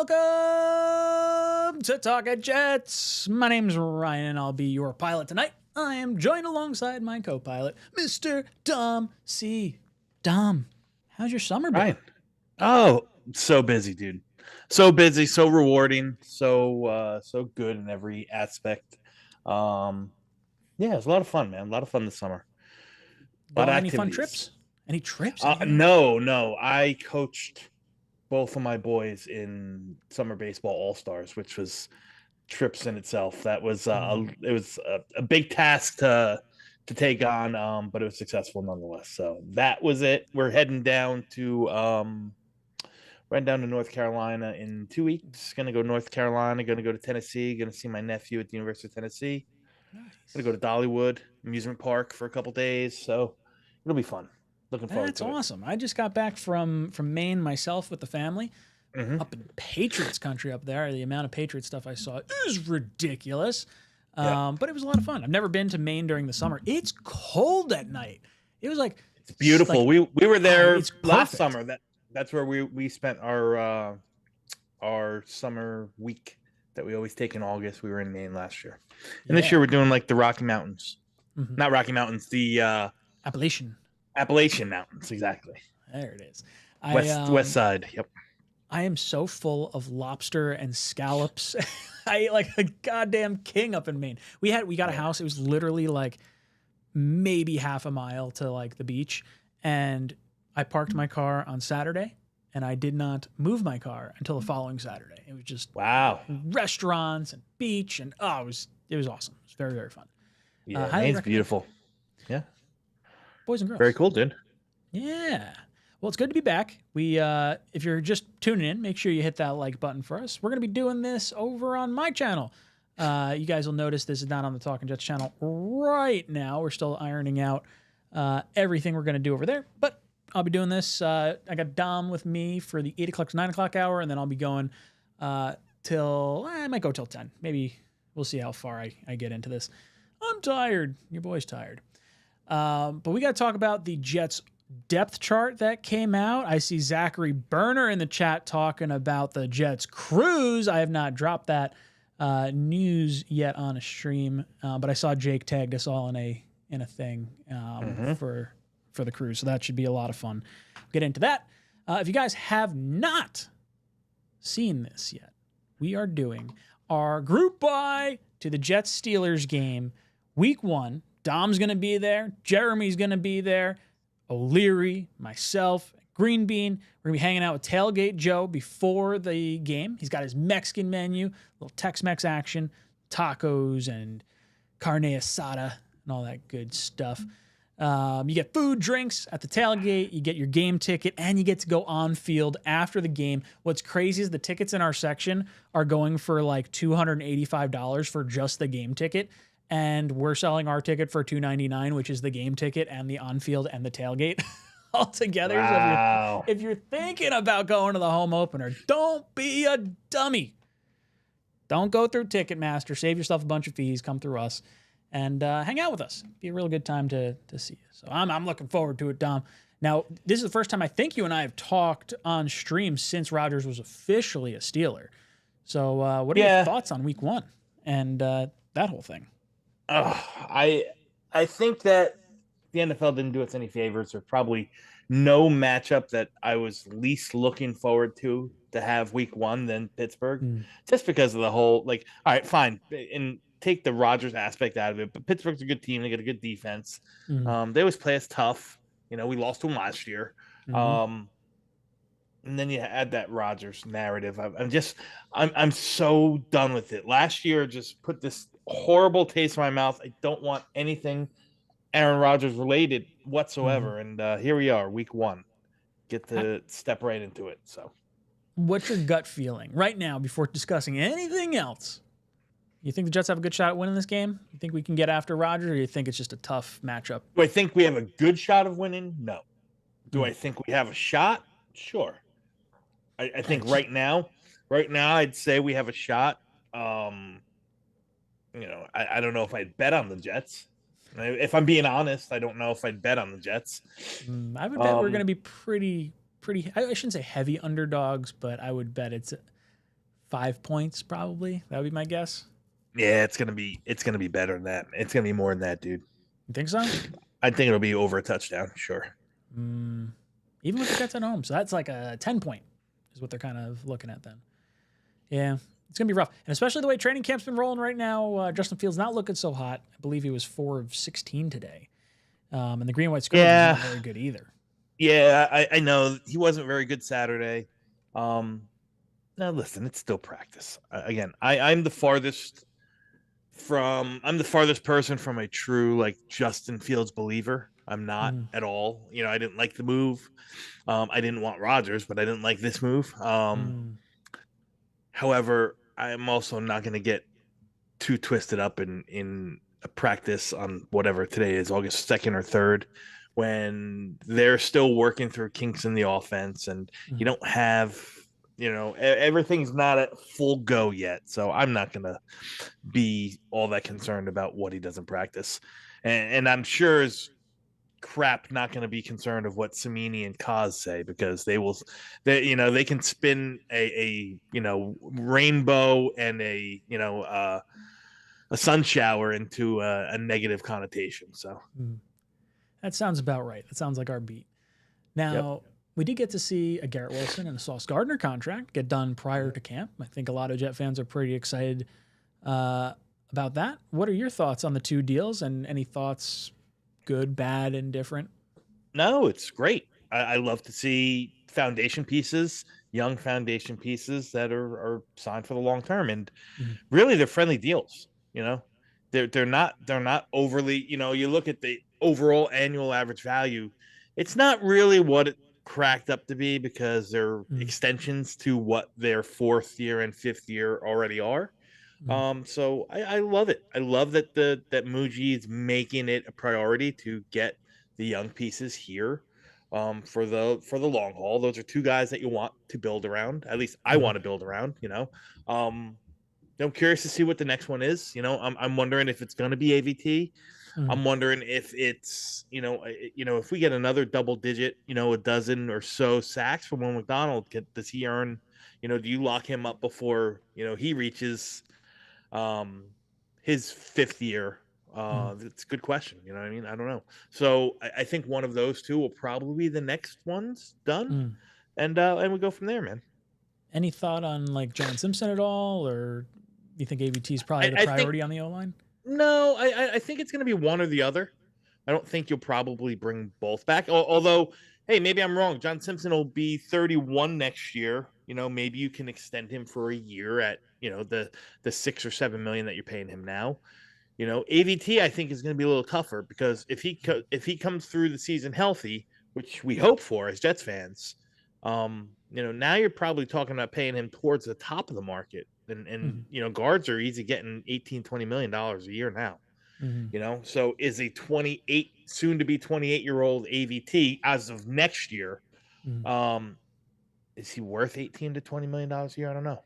Welcome to Talking Jets. My name's Ryan, and I'll be your pilot tonight. I am joined alongside my co-pilot, Mr. Dom C. Dom, how's your summer been? Ryan. Oh, so busy, dude. So busy, so rewarding, so good in every aspect. Yeah, it was a lot of fun, man. A lot of fun this summer. A lot of Any fun activities. trips? Any trips? No. I coached both of my boys in summer baseball all-stars, which was trips in itself. That was it was a big task to take on, but it was successful nonetheless. So that was it. We're heading down to North Carolina in 2 weeks. Gonna go to North Carolina, gonna go to Tennessee, gonna see my nephew at the University of Tennessee. Nice. Gonna go to Dollywood Amusement Park for a couple days. So it'll be fun. Looking forward That's to it. awesome. I just got back from Maine myself with the family. Mhm. Up in Patriots country up there. The amount of Patriot stuff I saw is ridiculous. Yeah. But it was a lot of fun. I've never been to Maine during the summer. It's cold at night. It was like It's beautiful. like- we were there it's last perfect. summer. That's where we spent our summer week that we always take in August. We were in Maine last year. And this Yeah. year we're doing like the Rocky Mountains. Mhm. Not Rocky Mountains, the Appalachian. Appalachian Mountains, exactly. There it is. West side. Yep. I am so full of lobster and scallops. I ate like a goddamn king up in Maine. We got a house. It was literally like maybe half a mile to like the beach, and I parked my car on Saturday, and I did not move my car until the following Saturday. It was just Wow. restaurants and beach, and it was awesome. It was very, very fun. Yeah, highly Maine's recommend. beautiful. Yeah. Boys and girls. Very cool, dude. Yeah. Well, it's good to be back. We, if you're just tuning in, make sure you hit that like button for us. We're going to be doing this over on my channel. You guys will notice this is not on the Talking Jets channel right now. We're still ironing out everything we're going to do over there, but I'll be doing this. I got Dom with me for the 8 o'clock to 9 o'clock hour, and then I'll be going till, I might go till 10. Maybe we'll see how far I get into this. I'm tired. Your boy's tired. But we got to talk about the Jets depth chart that came out. I see Zachary Burner in the chat talking about the Jets cruise. I have not dropped that news yet on a stream, but I saw Jake tagged us all in a thing for the cruise, so that should be a lot of fun. Get into that. If you guys have not seen this yet, we are doing our group buy to the Jets Steelers game, week 1. Dom's going to be there. Jeremy's going to be there. O'Leary, myself, Green Bean. We're going to be hanging out with Tailgate Joe before the game. He's got his Mexican menu, little Tex-Mex action, tacos and carne asada and all that good stuff. You get food, drinks at the tailgate. You get your game ticket, and you get to go on field after the game. What's crazy is the tickets in our section are going for like $285 for just the game ticket. And we're selling our ticket for $299, which is the game ticket and the on-field and the tailgate all together. Wow. So if you're thinking about going to the home opener, don't be a dummy. Don't go through Ticketmaster. Save yourself a bunch of fees. Come through us and hang out with us. Be a real good time to see you. So I'm looking forward to it, Dom. Now, this is the first time I think you and I have talked on stream since Rodgers was officially a Steeler. So what are your thoughts on week 1 and that whole thing? I think that the NFL didn't do us any favors. There's probably no matchup that I was least looking forward to have week 1 than Pittsburgh, just because of the whole, like, all right, fine, and take the Rodgers aspect out of it, but Pittsburgh's a good team. They got a good defense. They always play us tough. You know, we lost to them last year. And then you add that Rodgers narrative. I'm so done with it. Last year just put this horrible taste in my mouth. I don't want anything Aaron Rodgers related whatsoever. And here we are, week 1. Get to step right into it. So, what's your gut feeling right now before discussing anything else? You think the Jets have a good shot at winning this game? You think we can get after Rodgers, or you think it's just a tough matchup? do I think we have a good shot of winning? No. Do I think we have a shot? Sure. I think right now, I'd say we have a shot. You know, I don't know if I'd bet on the Jets. If I'm being honest, I don't know if I'd bet on the Jets. I would bet we're going to be pretty. I shouldn't say heavy underdogs, but I would bet it's 5 points probably. That would be my guess. Yeah, it's gonna be better than that. It's gonna be more than that, dude. You think so? I think it'll be over a touchdown, sure. Even with the Jets at home, so that's like a 10 point is what they're kind of looking at then. Yeah, it's gonna be rough, and especially the way training camp's been rolling right now. Justin Fields not looking so hot. I believe he was 4 of 16 today, and the green white scrimmage is not very good either. Yeah, I know he wasn't very good Saturday. Now listen, it's still practice. Again, I'm the farthest person from a true like Justin Fields believer. I'm not at all. You know, I didn't like the move. I didn't want Rodgers, but I didn't like this move. However, I'm also not going to get too twisted up in a practice on whatever today is, August 2nd or 3rd, when they're still working through kinks in the offense and you don't have, you know, everything's not at full go yet. So I'm not going to be all that concerned about what he does in practice. And I'm sure as crap not going to be concerned of what Samini and Kaz say, because they can spin a rainbow and a sun shower into a negative connotation. So that sounds about right. That sounds like our beat. Now, we did get to see a Garrett Wilson and a Sauce Gardner contract get done prior to camp. I think a lot of Jet fans are pretty excited about that. What are your thoughts on the two deals, and any thoughts, good, bad, and different? No, it's great. I love to see foundation pieces, young foundation pieces that are signed for the long term, and really they're friendly deals. You know, they're not overly. You know, you look at the overall annual average value, it's not really what it cracked up to be, because they're extensions to what their 4th year and 5th year already are. So I love it. I love that that Muji is making it a priority to get the young pieces here for the long haul. Those are two guys that you want to build around. At least I want to build around, you know. I'm curious to see what the next one is. You know, I'm wondering if it's going to be AVT. I'm wondering if it's, if we get another double digit, a dozen or so sacks from Will McDonald, does he earn, do you lock him up before, he reaches his 5th year? It's a good question. You know what I mean? I don't know. So I think one of those two will probably be the next one's done. And we go from there, man. Any thought on like John Simpson at all, or you think AVT is probably the priority on the O-line? No, I think it's going to be one or the other. I don't think you'll probably bring both back. Although, hey, maybe I'm wrong. John Simpson will be 31 next year. Maybe you can extend him for a year at, the 6 or 7 million that you're paying him now. AVT I think is going to be a little tougher, because if he comes through the season healthy, which we hope for as Jets fans, now you're probably talking about paying him towards the top of the market. And guards are easy getting $18-20 million a year now. So is a 28 soon to be 28-year-old AVT as of next year, is he worth $18 to $20 million a year? I don't know.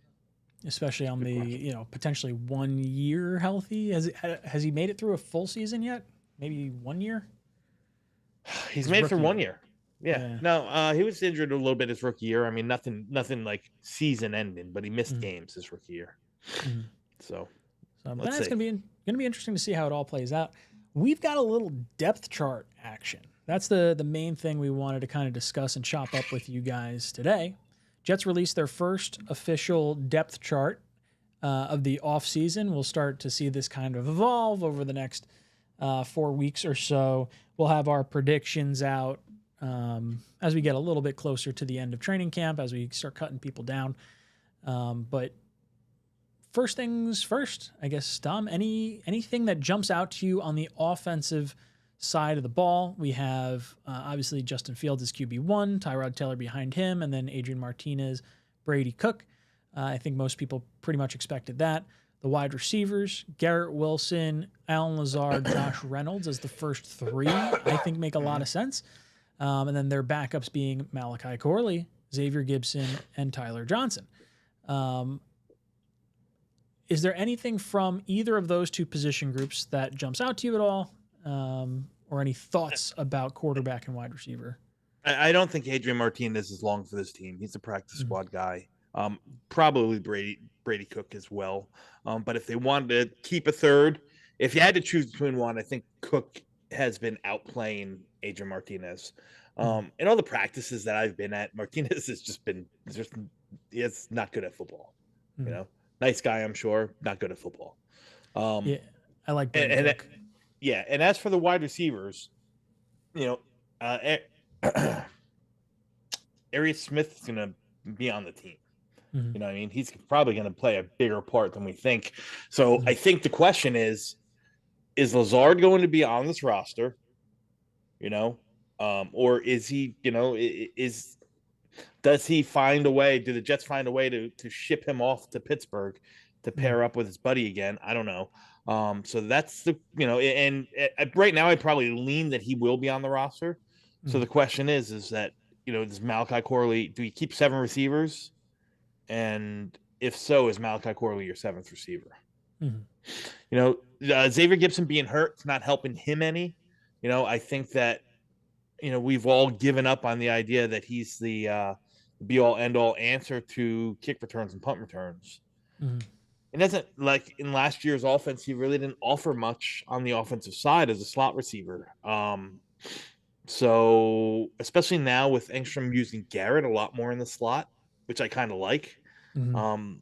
Especially on the potentially 1 year healthy. Has he made it through a full season yet? Maybe 1 year. He's made it through 1 year. Yeah. No, he was injured a little bit his rookie year. I mean, nothing like season ending, but he missed games his rookie year. So that's gonna be interesting to see how it all plays out. We've got a little depth chart action. That's the main thing we wanted to kind of discuss and chop up with you guys today. Jets released their first official depth chart of the offseason. We'll start to see this kind of evolve over the next 4 weeks or so. We'll have our predictions out as we get a little bit closer to the end of training camp, as we start cutting people down. But first things first, I guess, Dom, anything that jumps out to you on the offensive side of the ball? We have obviously Justin Fields is QB1, Tyrod Taylor behind him, and then Adrian Martinez, Brady Cook. I think most people pretty much expected that. The wide receivers, Garrett Wilson, Allen Lazard, Josh Reynolds as the first 3, I think make a lot of sense. And then their backups being Malachi Corley, Xavier Gibson, and Tyler Johnson. Is there anything from either of those two position groups that jumps out to you at all? Or any thoughts about quarterback and wide receiver? I don't think Adrian Martinez is long for this team. He's a practice squad guy. Probably Brady Brady Cook as well. But if they wanted to keep a third, if you had to choose between one, I think Cook has been outplaying Adrian Martinez. In all the practices that I've been at, Martinez has just it's not good at football. You know, nice guy, I'm sure, not good at football. Yeah, I like Brady Cook. Yeah, and as for the wide receivers, you know, Arius Smith is going to be on the team. You know what I mean? He's probably going to play a bigger part than we think. So I think the question is Lazard going to be on this roster? You know, or is he? You know, does he find a way? Do the Jets find a way to ship him off to Pittsburgh to pair up with his buddy again? I don't know. So that's the and right now I probably lean that he will be on the roster. So the question is that does Malachi Corley, do you keep 7 receivers? And if so, is Malachi Corley your 7th receiver? Xavier Gipson being hurt is not helping him any. I think that we've all given up on the idea that he's the be-all, end-all answer to kick returns and punt returns. It doesn't, like in last year's offense, he really didn't offer much on the offensive side as a slot receiver. So especially now with Engstrom using Garrett a lot more in the slot, which I kind of like. And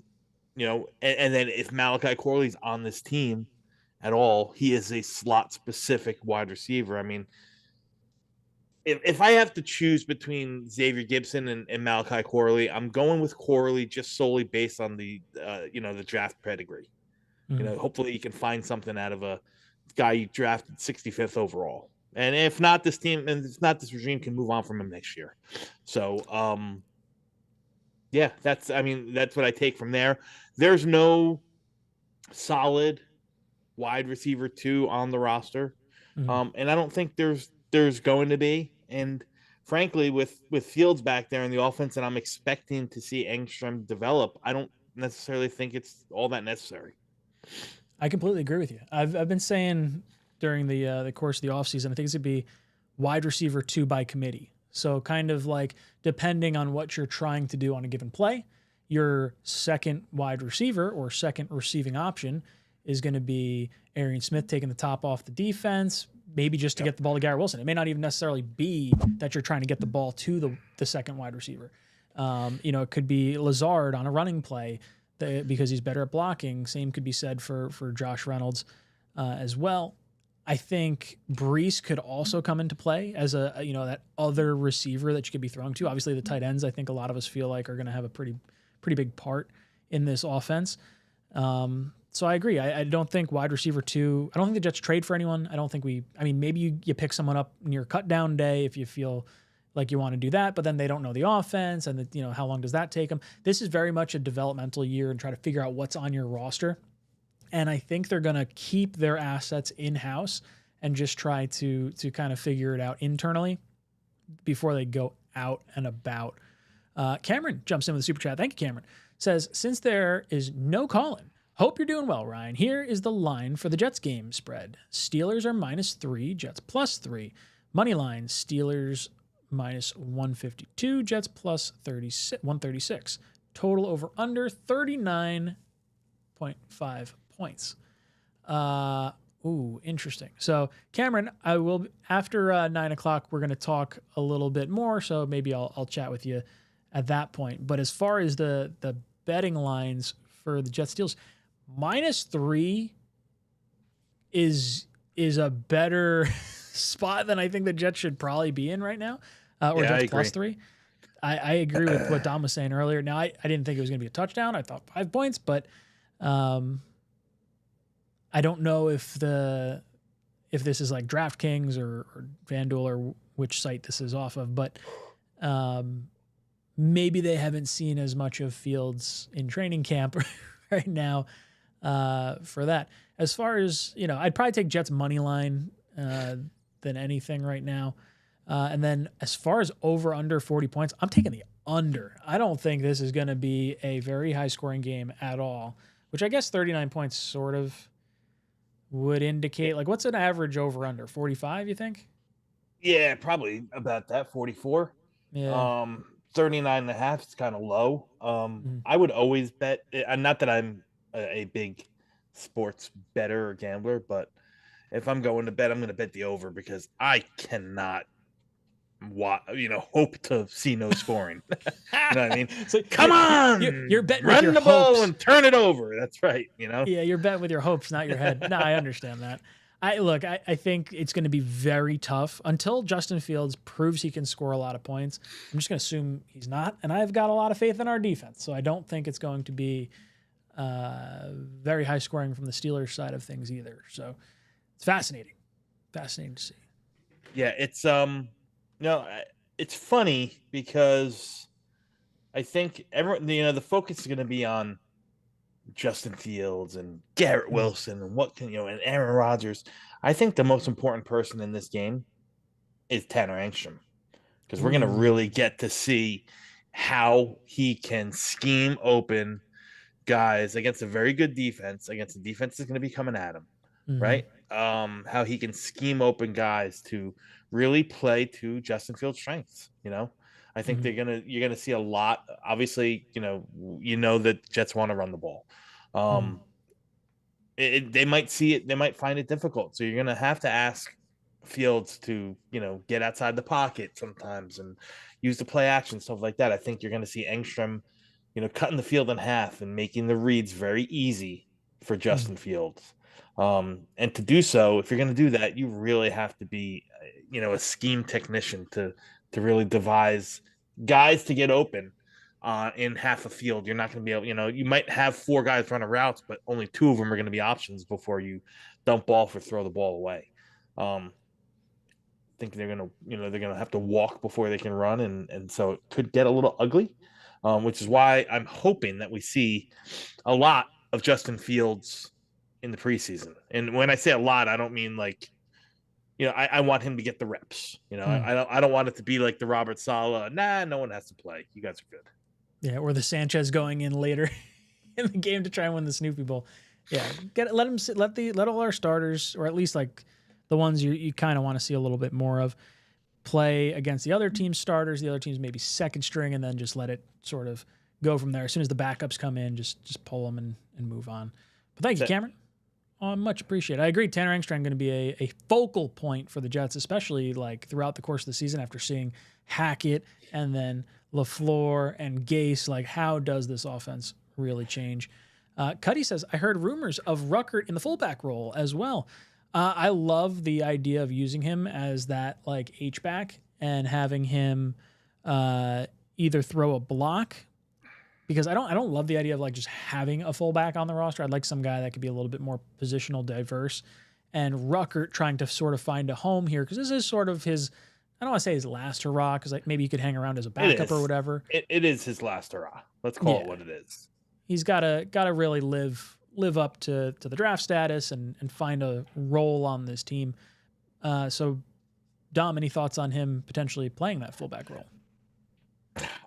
then if Malachi Corley's on this team at all, he is a slot-specific wide receiver. I mean, if I have to choose between Xavier Gipson and Malachi Corley, I'm going with Corley just solely based on the the draft pedigree. Hopefully you can find something out of a guy you drafted 65th overall. And if not, this team and if not this regime can move on from him next year. So yeah, that's what I take from there. There's no solid wide receiver 2 on the roster. And I don't think there's going to be. And frankly, with Fields back there in the offense, and I'm expecting to see Engstrom develop, I don't necessarily think it's all that necessary. I completely agree with you. I've been saying during the course of the offseason, I think it's going to be wide receiver 2 by committee. So kind of like depending on what you're trying to do on a given play, your second wide receiver or second receiving option is going to be Arian Smith taking the top off the defense, maybe just to get the ball to Garrett Wilson. It may not even necessarily be that you're trying to get the ball to the second wide receiver. It could be Lazard on a running play because he's better at blocking. Same could be said for Josh Reynolds as well. I think Brees could also come into play as that other receiver that you could be throwing to. Obviously, the tight ends, I think a lot of us feel like are going to have a pretty big part in this offense. So I agree. I don't think wide receiver 2. I don't think the Jets trade for anyone. I don't think maybe you pick someone up near cut down day if you feel like you want to do that, but then they don't know the offense and how long does that take them? This is very much a developmental year and try to figure out what's on your roster. And I think they're going to keep their assets in-house and just try to kind of figure it out internally before they go out and about. Cameron jumps in with a super chat. Thank you, Cameron. Says, since there is no call-in, hope you're doing well, Ryan. Here is the line for the Jets game spread. Steelers are -3, Jets +3. Money line, Steelers -152, Jets +136. Total over under 39.5 points. Interesting. So Cameron, I will after 9 o'clock, we're going to talk a little bit more. So maybe I'll chat with you at that point. But as far as the betting lines for the Jets Steelers, -3 is a better spot than I think the Jets should probably be in right now. Or Jets +3. I agree with what Dom was saying earlier. Now I didn't think it was going to be a touchdown. I thought 5 points, but I don't know if this is like DraftKings or FanDuel or which site this is off of, but maybe they haven't seen as much of Fields in training camp right now for that. As far as, I'd probably take Jets money line than anything right now. And then as far as over under 40 points, I'm taking the under. I don't think this is going to be a very high scoring game at all, which I guess 39 points sort of would indicate, like, what's an average over under 45, you think? Yeah, probably about that, 44. Yeah. 39.5 is kind of low. Mhm. I would always bet. Not that I'm a big sports better or gambler, but if I'm going to bet, I'm going to bet the over because I cannot, hope to see no scoring. You know what I mean? So Come you're on, betting with your run the ball hopes. and turn it over. That's right. You know. Yeah, you're betting with your hopes, not your head. No, I understand that. I think it's going to be very tough until Justin Fields proves he can score a lot of points. I'm just going to assume he's not, and I've got a lot of faith in our defense, so I don't think it's going to be very high scoring from the Steelers side of things either. So it's fascinating to see. Yeah, it's funny because I think everyone, the focus is going to be on Justin Fields and Garrett Wilson and and Aaron Rodgers. I think the most important person in this game is Tanner Engstrom because we're going to really get to see how he can scheme open guys against a very good defense, against a defense that's going to be coming at him, right? How he can scheme open guys to really play to Justin Fields' strengths. I think you're gonna see a lot. Obviously, that Jets want to run the ball. They might see it. They might find it difficult. So you're gonna have to ask Fields to get outside the pocket sometimes and use the play action, stuff like that. I think you're gonna see Engstrom, cutting the field in half and making the reads very easy for Justin Fields. And to do so, if you're going to do that, you really have to be, a scheme technician to really devise guys to get open in half a field. You're not going to be able, you might have 4 guys running routes, but only 2 of them are going to be options before you dump off or throw the ball away. I think they're going to have to walk before they can run. And so it could get a little ugly, which is why I'm hoping that we see a lot of Justin Fields in the preseason. And when I say a lot, I don't mean like, I want him to get the reps. I don't want it to be like the Robert Saleh. Nah, no one has to play. You guys are good. Yeah, or the Sanchez going in later in the game to try and win the Snoopy Bowl. Yeah, let him sit, let all our starters, or at least like the ones you kind of want to see a little bit more of, play against the other team's starters, the other team's maybe second string, and then just let it sort of go from there. As soon as the backups come in, just pull them and move on. But thank you, Cameron. Much appreciated. I agree. Tanner Engstrom going to be a focal point for the Jets, especially like throughout the course of the season after seeing Hackett and then LaFleur and Gase. Like, how does this offense really change? Cuddy says, I heard rumors of Ruckert in the fullback role as well. I love the idea of using him as that like H-back and having him either throw a block, because I don't love the idea of like just having a fullback on the roster. I'd like some guy that could be a little bit more positional diverse, and Ruckert trying to sort of find a home here, because this is sort of his, I don't want to say his last hurrah, because like maybe he could hang around as a backup or whatever. It is his last hurrah. Let's call it what it is. He's got to really live up to the draft status and find a role on this team. So, Dom, any thoughts on him potentially playing that fullback role?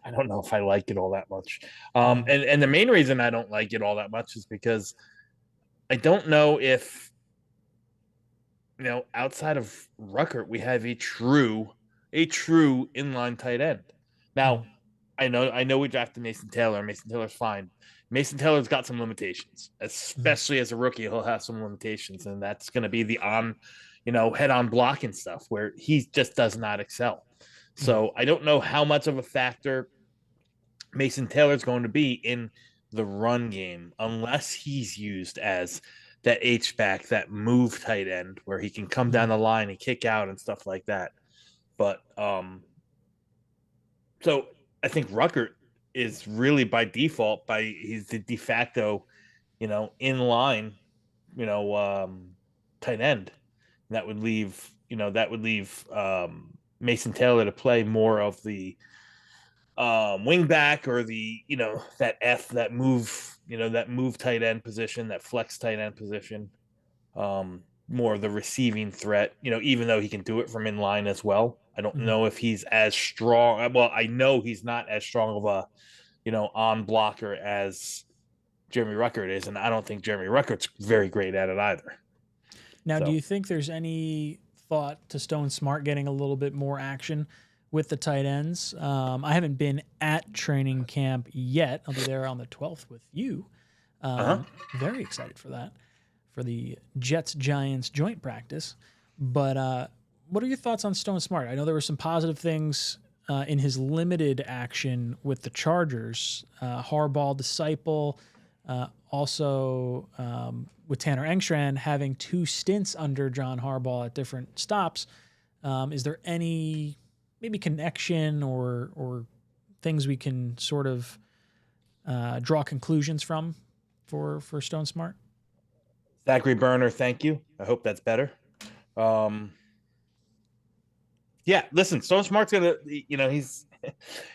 I don't know if I like it all that much. And the main reason I don't like it all that much is because I don't know if, outside of Ruckert, we have a true inline tight end. Now, I know we drafted Mason Taylor. Mason Taylor's fine. Mason Taylor's got some limitations, especially as a rookie. He'll have some limitations, and that's going to be the head-on blocking stuff where he just does not excel. So I don't know how much of a factor Mason Taylor's going to be in the run game unless he's used as that H-back, that move tight end where he can come down the line and kick out and stuff like that. But so I think Ruckert is really by default, he's the de facto, inline, tight end. And that would leave Mason Taylor to play more of the wing back or the that move tight end position, that flex tight end position, more of the receiving threat, even though he can do it from in line as well. I don't know if he's as strong. Well, I know he's not as strong of a on blocker as Jeremy Ruckert is, and I don't think Jeremy Ruckert's very great at it either. Now, do you think there's any thought to Stone Smart getting a little bit more action with the tight ends. I haven't been at training camp yet. I'll be there on the 12th with you. Very excited for that, for the Jets-Giants joint practice. But what are your thoughts on Stone Smart? I know there were some positive things in his limited action with the Chargers. Harbaugh disciple, also with Tanner Engstrand having 2 stints under John Harbaugh at different stops. Is there any maybe connection or things we can sort of draw conclusions from for Stone Smart? Zachary Burner, thank you. I hope that's better. Yeah, listen, Stone Smart's gonna,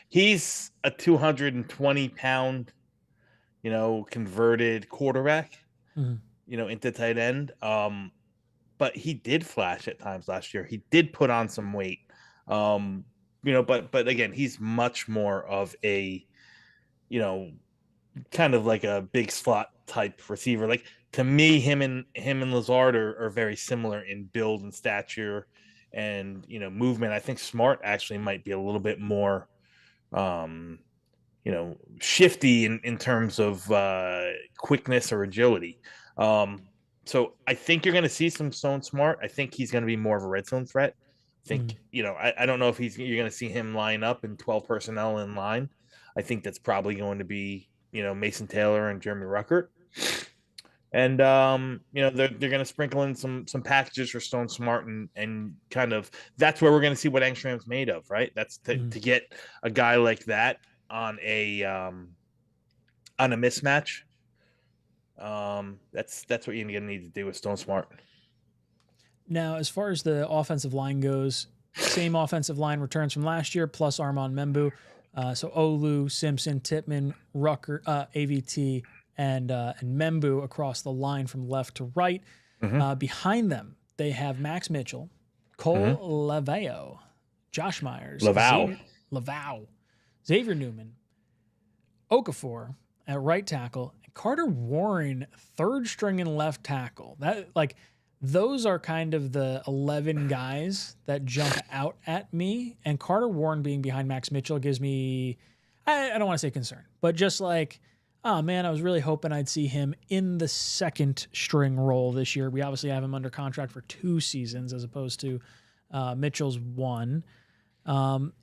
he's a 220-pound, converted quarterback, into tight end. But he did flash at times last year. He did put on some weight. But again, he's much more of a, kind of like a big slot type receiver. Like, to me, him and Lazard are very similar in build and stature and, movement. I think Smart actually might be a little bit more, shifty in terms of quickness or agility. So I think you're going to see some Stone Smart. I think he's going to be more of a red zone threat. I think, I don't know if you're going to see him line up in 12 personnel in line. I think that's probably going to be, Mason Taylor and Jeremy Ruckert. And, they're going to sprinkle in some packages for Stone Smart and kind of, that's where we're going to see what Engstrand's made of, right? That's to get a guy like that on a mismatch. That's what you're going to need to do with Stone Smart. Now, as far as the offensive line goes, same offensive line returns from last year, plus Armand Membu. So Olu, Simpson, Tippmann, Rucker, AVT, and Membu across the line from left to right. Behind them, they have Max Mitchell, Cole Laveo, Josh Myers, Lavau, Xavier Newman, Okafor at right tackle, and Carter Warren, third string and left tackle. Those are kind of the 11 guys that jump out at me. And Carter Warren being behind Max Mitchell gives me, I don't want to say concern, but just like, oh man, I was really hoping I'd see him in the second string role this year. We obviously have him under contract for 2 seasons as opposed to Mitchell's 1.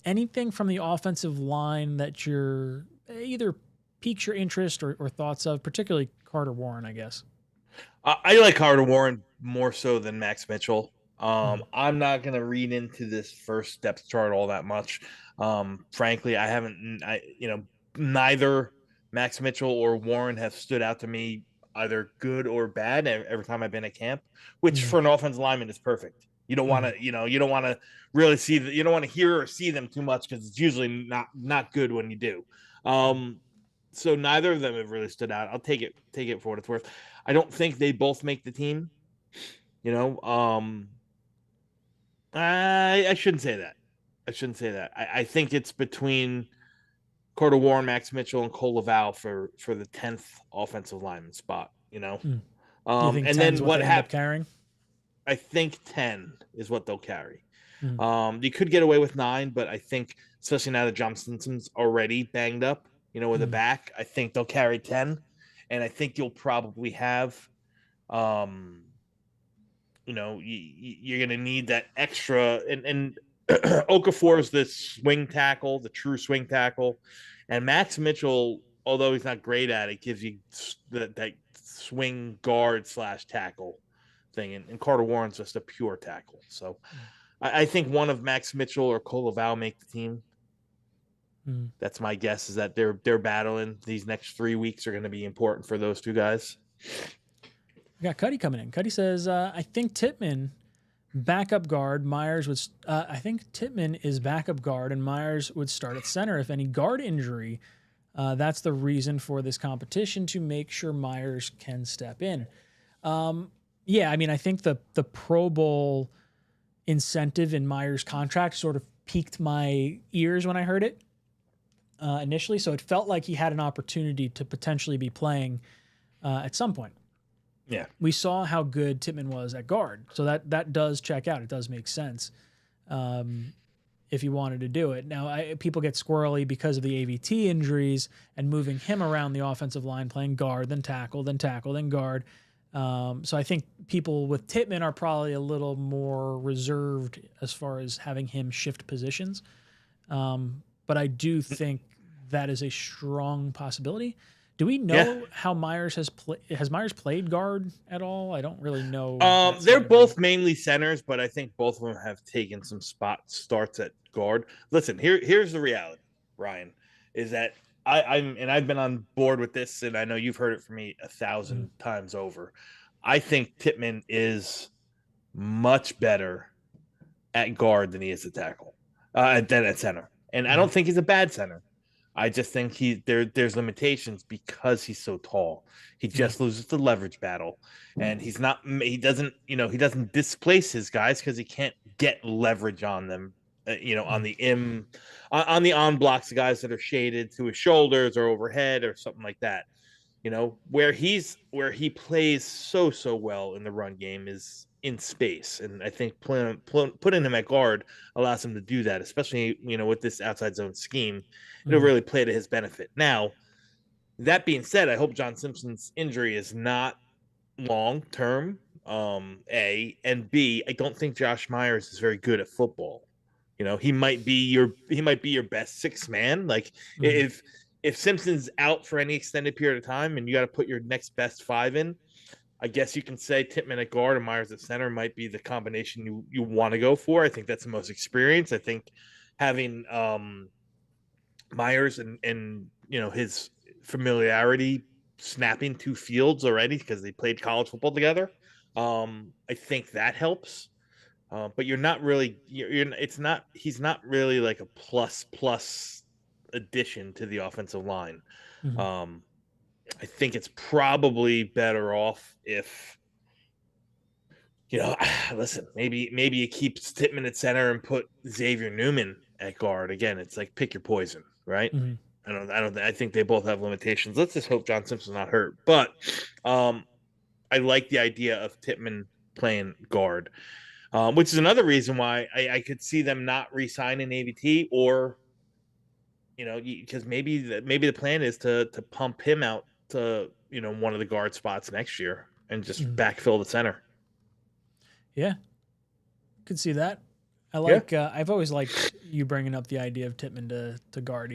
Anything from the offensive line that you're either piques your interest or thoughts of, particularly Carter Warren, I guess? I like Carter Warren more so than Max Mitchell. I'm not going to read into this first depth chart all that much. Frankly, neither Max Mitchell or Warren have stood out to me either good or bad every time I've been at camp, which for an offensive lineman is perfect. You don't want to, you don't want to really see that. You don't want to hear or see them too much because it's usually not good when you do. So neither of them have really stood out. I'll take it for what it's worth. I don't think they both make the team. I shouldn't say that. I think it's between Carter Warren, Max Mitchell, and Cole Lavau for the 10th offensive lineman spot. Do you think and then what they end up carrying? I think 10 is what they'll carry. You could get away with 9, but I think, especially now that John Stinson's already banged up, with a back, I think they'll carry 10. And I think you'll probably have, you're going to need that extra. And Okafor is the swing tackle, the true swing tackle. And Max Mitchell, although he's not great at it, gives you that swing guard / tackle thing. And Carter Warren's just a pure tackle. So I think one of Max Mitchell or Cole Lavau make the team. That's my guess, is that they're battling. These next 3 weeks are going to be important for those 2 guys. We got Cuddy coming in. Cuddy says, I think Tippmann backup guard. Myers would. I think Tippmann is backup guard, and Myers would start at center if any guard injury. That's the reason for this competition, to make sure Myers can step in. Yeah, I mean, I think the Pro Bowl incentive in Myers' contract sort of piqued my ears when I heard it initially. So it felt like he had an opportunity to potentially be playing at some point. Yeah. We saw how good Tippmann was at guard. So that does check out. It does make sense. And if you wanted to do it. Now, people get squirrely because of the AVT injuries and moving him around the offensive line, playing guard, then tackle, then tackle, then guard. So I think people with Tittman are probably a little more reserved as far as having him shift positions. But I do think that is a strong possibility. Do we know how Myers has Myers played guard at all? I don't really know. They're both mainly centers, but I think both of them have taken some spot starts at guard. Listen, here's the reality, Ryan, is that I've been on board with this, and I know you've heard it from me 1,000 times over. I think Tittman is much better at guard than he is at tackle, than at center. And I don't think he's a bad center. I just think there's limitations because he's so tall. He just loses the leverage battle, and he doesn't displace his guys because he can't get leverage on them. On the on blocks, the guys that are shaded to his shoulders or overhead or something like that. Where he plays so well in the run game is in space, and I think putting him at guard allows him to do that, especially with this outside zone scheme. It'll really play to his benefit. Now, that being said, I hope John Simpson's injury is not long term. A and B, I don't think Josh Myers is very good at football. He might be your best sixth man. Like if Simpson's out for any extended period of time and you got to put your next best five in, I guess you can say Tittman at guard and Myers at center might be the combination you want to go for. I think that's the most experience. I think having Myers and his familiarity snapping two fields already because they played college football together. I think that helps. But you're not really he's not really like a plus addition to the offensive line. I think it's probably better off if listen, maybe you keep Tittman at center and put Xavier Newman at guard. Again, it's like pick your poison, right? I think they both have limitations. Let's just hope John Simpson's not hurt. But I like the idea of Tittman playing guard. Which is another reason why I could see them not re-signing AVT, or because maybe the plan is to pump him out to one of the guard spots next year and just backfill the center. Yeah, could see that. I like. I've always liked you bringing up the idea of Tittman to guard,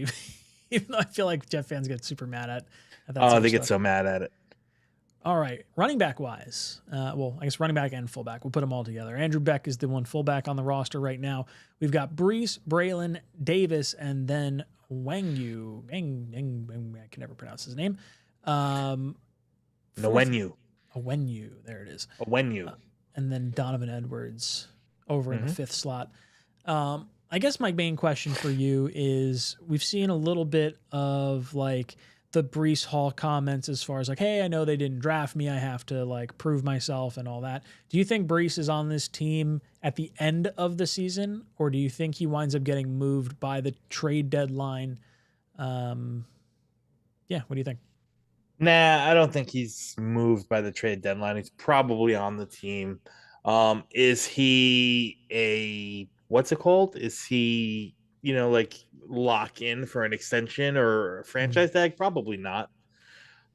even though I feel like Jeff fans get super mad at that. Oh, they get so mad at it. All right, running back wise, I guess running back and fullback, we'll put them all together. Andrew Beck is the one fullback on the roster right now. We've got Brees, Braylon, Davis, and then 𝐿𝐻𝑢. I can never pronounce his name. 𝐿𝐻𝑢. There it is. 𝐿𝐻𝑢. And then Donovan Edwards over in the fifth slot. I guess my main question for you is, we've seen a little bit of like the Brees Hall comments as far as like, hey, I know they didn't draft me, I have to like prove myself and all that. Do you think Brees is on this team at the end of the season, or do you think he winds up getting moved by the trade deadline? What do you think? Nah, I don't think he's moved by the trade deadline. He's probably on the team. Is he what's it called? Is he like lock in for an extension or a franchise tag? Probably not.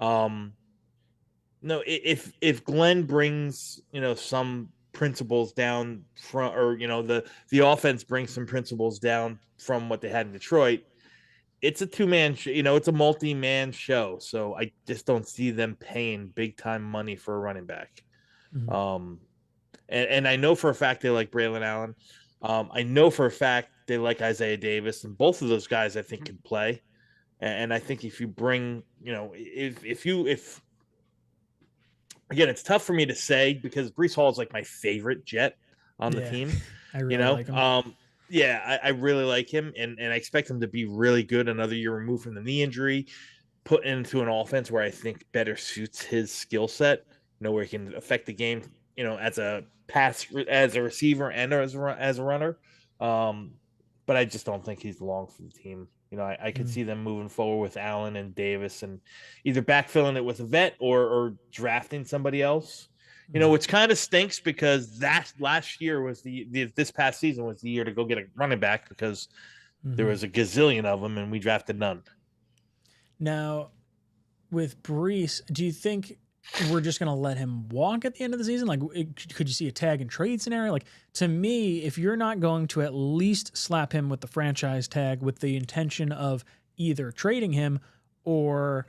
No, if Glenn brings some principles down from, or the offense brings some principles down from what they had in Detroit, it's a two-man it's a multi-man show, so I just don't see them paying big time money for a running back. And I know for a fact they like Braylon Allen. I know for a fact they like Isaiah Davis, and both of those guys I think can play. And I think if you bring, if again, it's tough for me to say because Brees Hall is like my favorite Jet on the team. I really like him. I really like him, and I expect him to be really good. Another year removed from the knee injury, put into an offense where I think better suits his skill set. Where he can affect the game, as a receiver and as a runner. But I just don't think he's long for the team. I could see them moving forward with Allen and Davis and either backfilling it with a vet or drafting somebody else. which kind of stinks because that last year was this past season was the year to go get a running back because there was a gazillion of them and we drafted none. Now, with Breece, do you think we're just going to let him walk at the end of the season? Like, could you see a tag and trade scenario? Like, to me, if you're not going to at least slap him with the franchise tag with the intention of either trading him or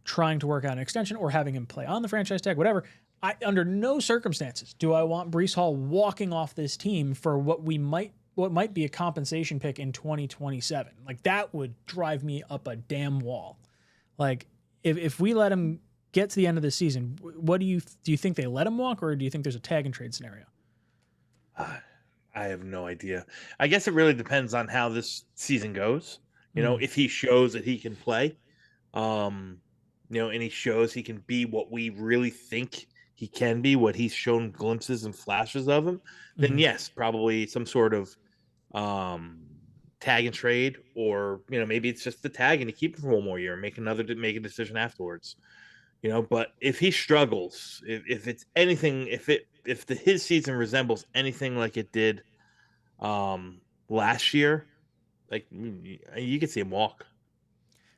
trying to work out an extension or having him play on the franchise tag, whatever, under no circumstances do I want Breece Hall walking off this team for what might be a compensation pick in 2027. Like, that would drive me up a damn wall. Like, if we let him get to the end of the season, what do you think they let him walk, or do you think there's a tag and trade scenario? I have no idea. I guess it really depends on how this season goes. If he shows that he can play, and he shows he can be what we really think he can be, what he's shown glimpses and flashes of him, then yes, probably some sort of tag and trade, or maybe it's just the tag and you keep him for one more year and make a decision afterwards. But if he struggles, if it's anything, if his season resembles anything like it did last year, like you could see him walk.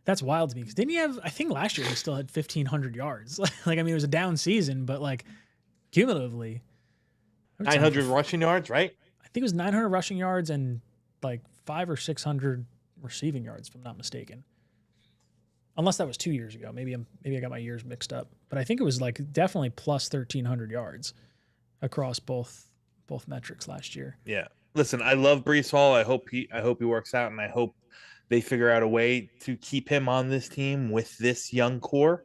That's wild to me, because didn't he have? I think last year he still had 1,500 yards. Like, I mean, it was a down season, but like cumulatively, 900 rushing yards, right? I think it was 900 rushing yards and like 500 or 600 receiving yards, if I'm not mistaken. Unless that was 2 years ago. Maybe I got my years mixed up. But I think it was like definitely plus 1,300 yards across both metrics last year. Yeah. Listen, I love Breece Hall. I hope he works out, and I hope they figure out a way to keep him on this team with this young core.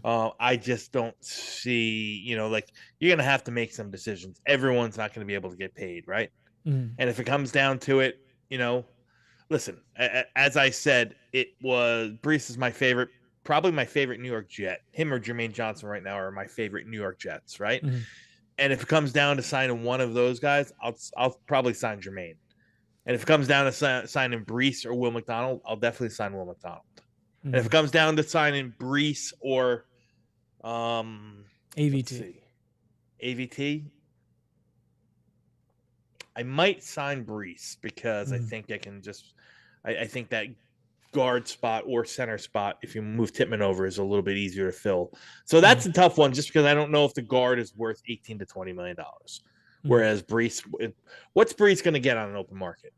I just don't see, like, you're going to have to make some decisions. Everyone's not going to be able to get paid, right? And if it comes down to it, listen, as I said, Breece is my favorite, probably my favorite New York Jet. Him or Jermaine Johnson right now are my favorite New York Jets, right? And if it comes down to signing one of those guys, I'll probably sign Jermaine. And if it comes down to signing Breece or Will McDonald, I'll definitely sign Will McDonald. And if it comes down to signing Breece or AVT, I might sign Breece because I think I think that guard spot or center spot, if you move Tippmann over, is a little bit easier to fill. So that's a tough one, just because I don't know if the guard is worth $18 to $20 million. Whereas Breece, what's Breece going to get on an open market?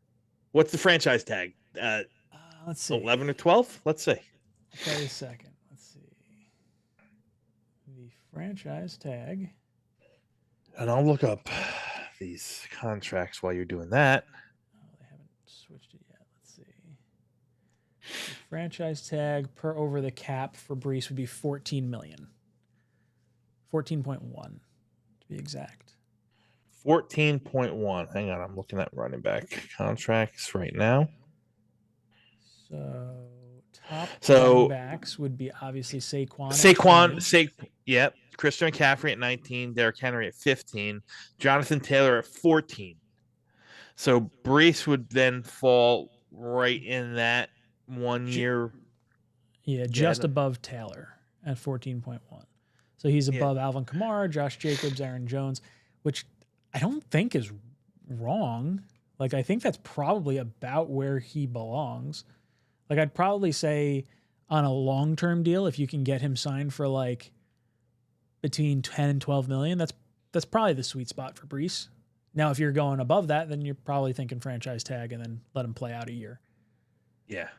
What's the franchise tag? Let's see. 11 or 12? Let's see. Wait a second. Let's see. The franchise tag. And I'll look up these contracts while you're doing that. Oh, they haven't switched it yet. Let's see. The franchise tag per over the cap for Breece would be $14 million. 14.1 to be exact. 14.1. Hang on, I'm looking at running back contracts right now. So top running backs would be obviously Saquon. Yep. Christian McCaffrey at 19, Derrick Henry at 15, Jonathan Taylor at 14. So Breece would then fall right in that 1 year. Yeah, just above Taylor at 14.1. So he's above Alvin Kamara, Josh Jacobs, Aaron Jones, which I don't think is wrong. Like, I think that's probably about where he belongs. Like, I'd probably say on a long-term deal, if you can get him signed for like between 10 and 12 million, that's probably the sweet spot for Breece. Now, if you're going above that, then you're probably thinking franchise tag and then let him play out a year. Yeah.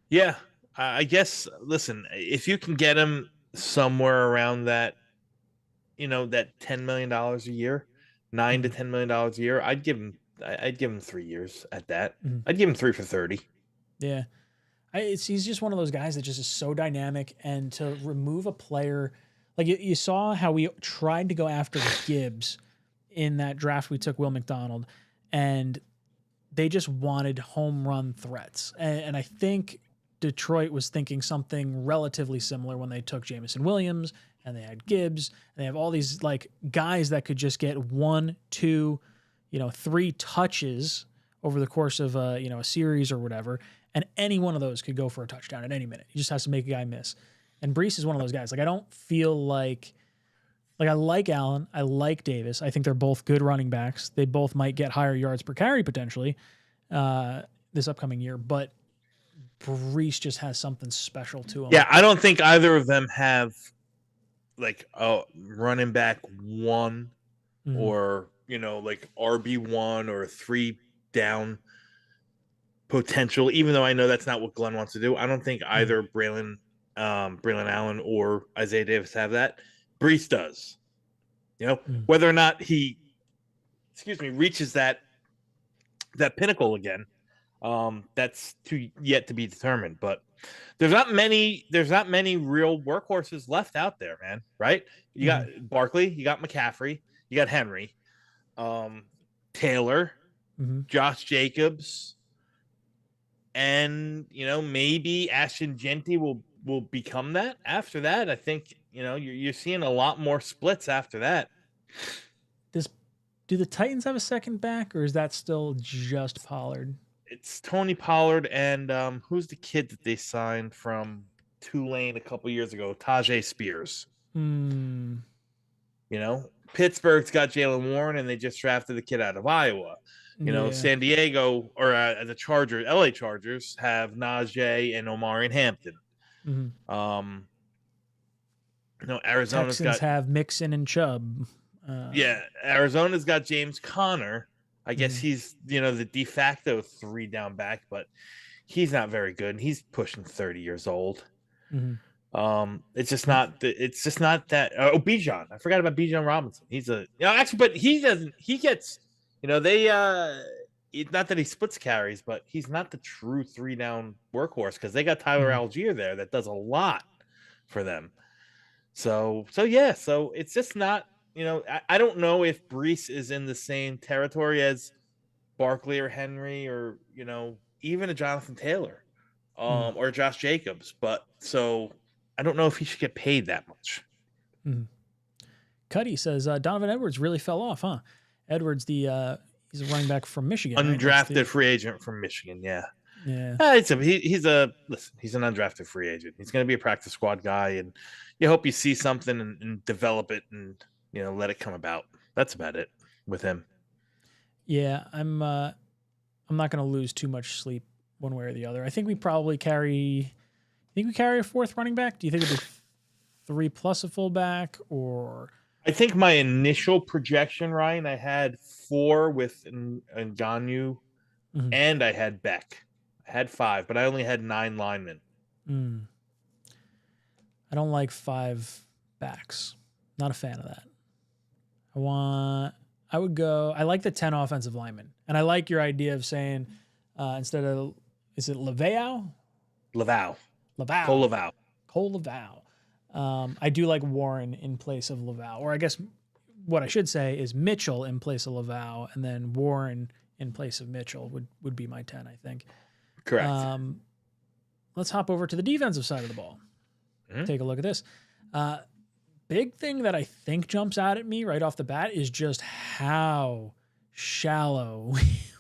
Yeah. I guess, listen, if you can get him somewhere around that, that $10 million a year, $9 to $10 million a year, I'd give him 3 years at that. I'd give him 3 for 30. Yeah. He's just one of those guys that just is so dynamic, and to remove a player, like you saw how we tried to go after Gibbs in that draft. We took Will McDonald, and they just wanted home run threats. And I think Detroit was thinking something relatively similar when they took Jameson Williams, and they had Gibbs, and they have all these like guys that could just get 1, 2, 3 touches over the course of a series or whatever. And any one of those could go for a touchdown at any minute. He just has to make a guy miss. And Breece is one of those guys. Like, I don't feel like Like I like Allen, I like Davis. I think they're both good running backs. They both might get higher yards per carry potentially this upcoming year, but Brees just has something special to him. Yeah, I don't think either of them have like a running back one or like RB1 or 3 down potential. Even though I know that's not what Glenn wants to do, I don't think either Braylon Allen or Isaiah Davis have that. Brees does. Whether or not he, reaches that pinnacle again, that's yet to be determined. But there's not many real workhorses left out there, man. Right? You got Barkley, you got McCaffrey, you got Henry, Taylor, Josh Jacobs, and maybe Ashton Genty will become that. After that, I think you're seeing a lot more splits after that. Do the Titans have a second back, or is that still just Pollard? It's Tony Pollard and who's the kid that they signed from Tulane a couple years ago? Tajay Spears. Pittsburgh's got Jalen Warren, and they just drafted the kid out of Iowa. San Diego or the Chargers, LA Chargers have Najee and Omarion Hampton. Arizona's Texans have Mixon and Chubb. Arizona's got James Conner. I guess he's the de facto 3 down back, but he's not very good, and he's pushing 30 years old. It's just not that. Bijan, I forgot about Bijan Robinson. He's but he doesn't. He gets they not that he splits carries, but he's not the true 3 down workhorse because they got Tyler Algier there that does a lot for them. So it's just not. I don't know if Brees is in the same territory as Barkley or Henry or even a Jonathan Taylor or Josh Jacobs, but so I don't know if he should get paid that much. Cuddy says Donovan Edwards really fell off, huh? Edwards, he's a running back from Michigan, undrafted free agent from Michigan. Yeah. He's an undrafted free agent. He's going to be a practice squad guy, and you hope you see something and develop it and let it come about. That's about it with him. Yeah, I'm not going to lose too much sleep one way or the other. I think we probably carry. I think we carry a 4th running back. Do you think it'd be 3 plus a fullback, or? I think my initial projection, Ryan, I had 4 with 𝐂𝐟𝐟𝐢𝐥𝐢𝐚, and I had Beck. I had 5, but I only had 9 linemen. I don't like 5 backs. Not a fan of that. I like the 10 offensive linemen. And I like your idea of saying, instead of, is it Cole Laval. I do like Warren in place of Laval. Or I guess what I should say is Mitchell in place of Laval, and then Warren in place of Mitchell would be my 10, I think. Correct. Let's hop over to the defensive side of the ball. Take a look at this. Big thing that I think jumps out at me right off the bat is just how shallow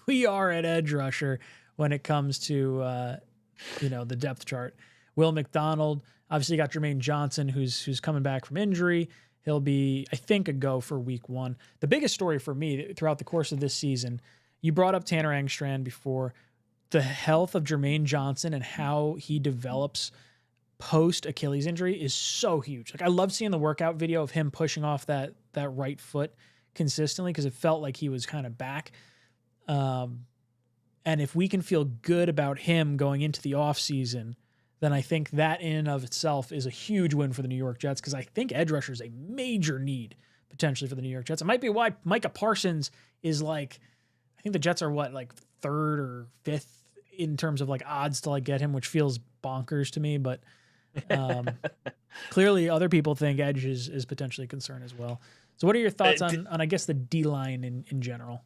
we are at edge rusher when it comes to the depth chart. Will McDonald, obviously got Jermaine Johnson, who's coming back from injury. He'll be, I think, a go for week 1. The biggest story for me throughout the course of this season, you brought up Tanner Engstrand before, the health of Jermaine Johnson and how he develops post Achilles injury is so huge. Like I love seeing the workout video of him pushing off that right foot consistently because it felt like he was kind of back. And if we can feel good about him going into the offseason, then I think that in and of itself is a huge win for the New York Jets because I think edge rusher is a major need potentially for the New York Jets. It might be why Micah Parsons is like, I think the Jets are like 3rd or 5th in terms of like odds to like get him, which feels bonkers to me, but clearly other people think edge is potentially a concern as well. So what are your thoughts on I guess the D line in general?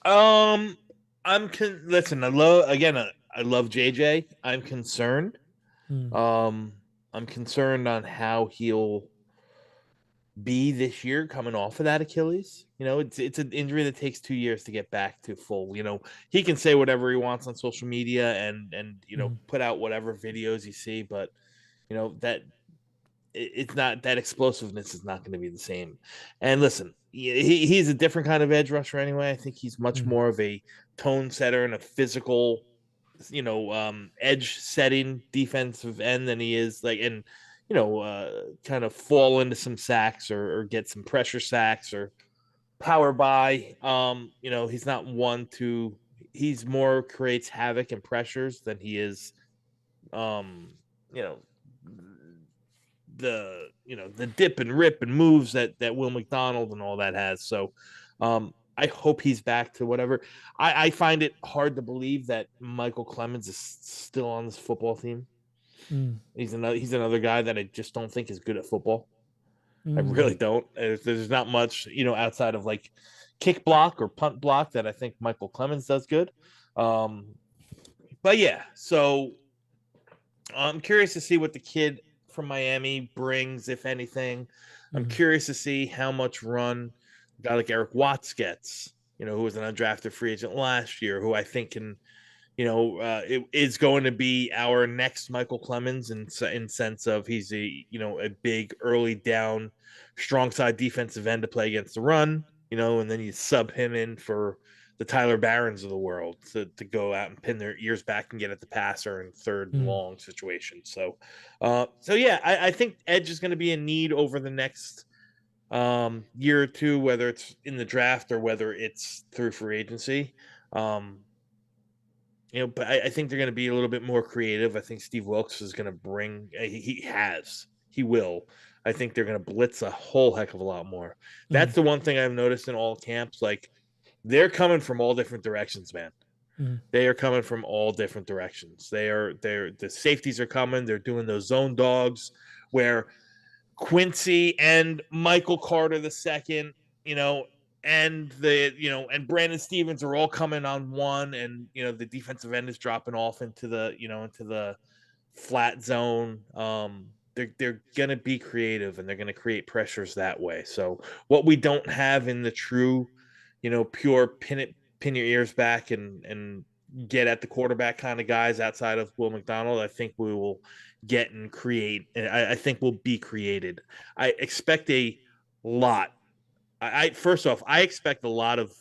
Listen, I love JJ. I'm concerned. I'm concerned on how he'll be this year coming off of that Achilles. It's an injury that takes 2 years to get back to full. He can say whatever he wants on social media and put out whatever videos you see, but that it's not that explosiveness is not going to be the same. And listen, he's a different kind of edge rusher anyway. I think he's much more of a tone setter and a physical, edge setting defensive end than he is kind of fall into some sacks or get some pressure sacks or power by. He's not one to. He's more creates havoc and pressures than he is, you know, the dip and rip and moves that Will McDonald and all that has. So I hope he's back to whatever. I find it hard to believe that Michael Clemens is still on this football team. He's another guy that I just don't think is good at football. I really don't. There's not much, outside of like kick block or punt block that I think Michael Clemens does good. But yeah, so I'm curious to see what the kid from Miami brings, if anything. I'm curious to see how much run a guy like Eric Watts gets, who was an undrafted free agent last year, who I think can, it is going to be our next Michael Clemens in sense of he's a big early down, strong side defensive end to play against the run, and then you sub him in for the Tyler Barons of the world to go out and pin their ears back and get at the passer in third and long situation. So yeah, I think edge is going to be a need over the next year or two, whether it's in the draft or whether it's through free agency. But I think they're going to be a little bit more creative. I think Steve Wilkes is going to bring. He will. I think they're going to blitz a whole heck of a lot more. That's the one thing I've noticed in all camps. Like, they're coming from all different directions, man. They are coming from all different directions. The safeties are coming. They're doing those zone dogs where Quincy and Michael Carter II, and and Brandon Stevens are all coming on one, and the defensive end is dropping off into the flat zone. They're gonna be creative and they're gonna create pressures that way. So what we don't have in the true, pure pin your ears back and get at the quarterback kind of guys outside of Will McDonald, I think we will get and create. And I think will be created. I expect a lot. First off, I expect a lot of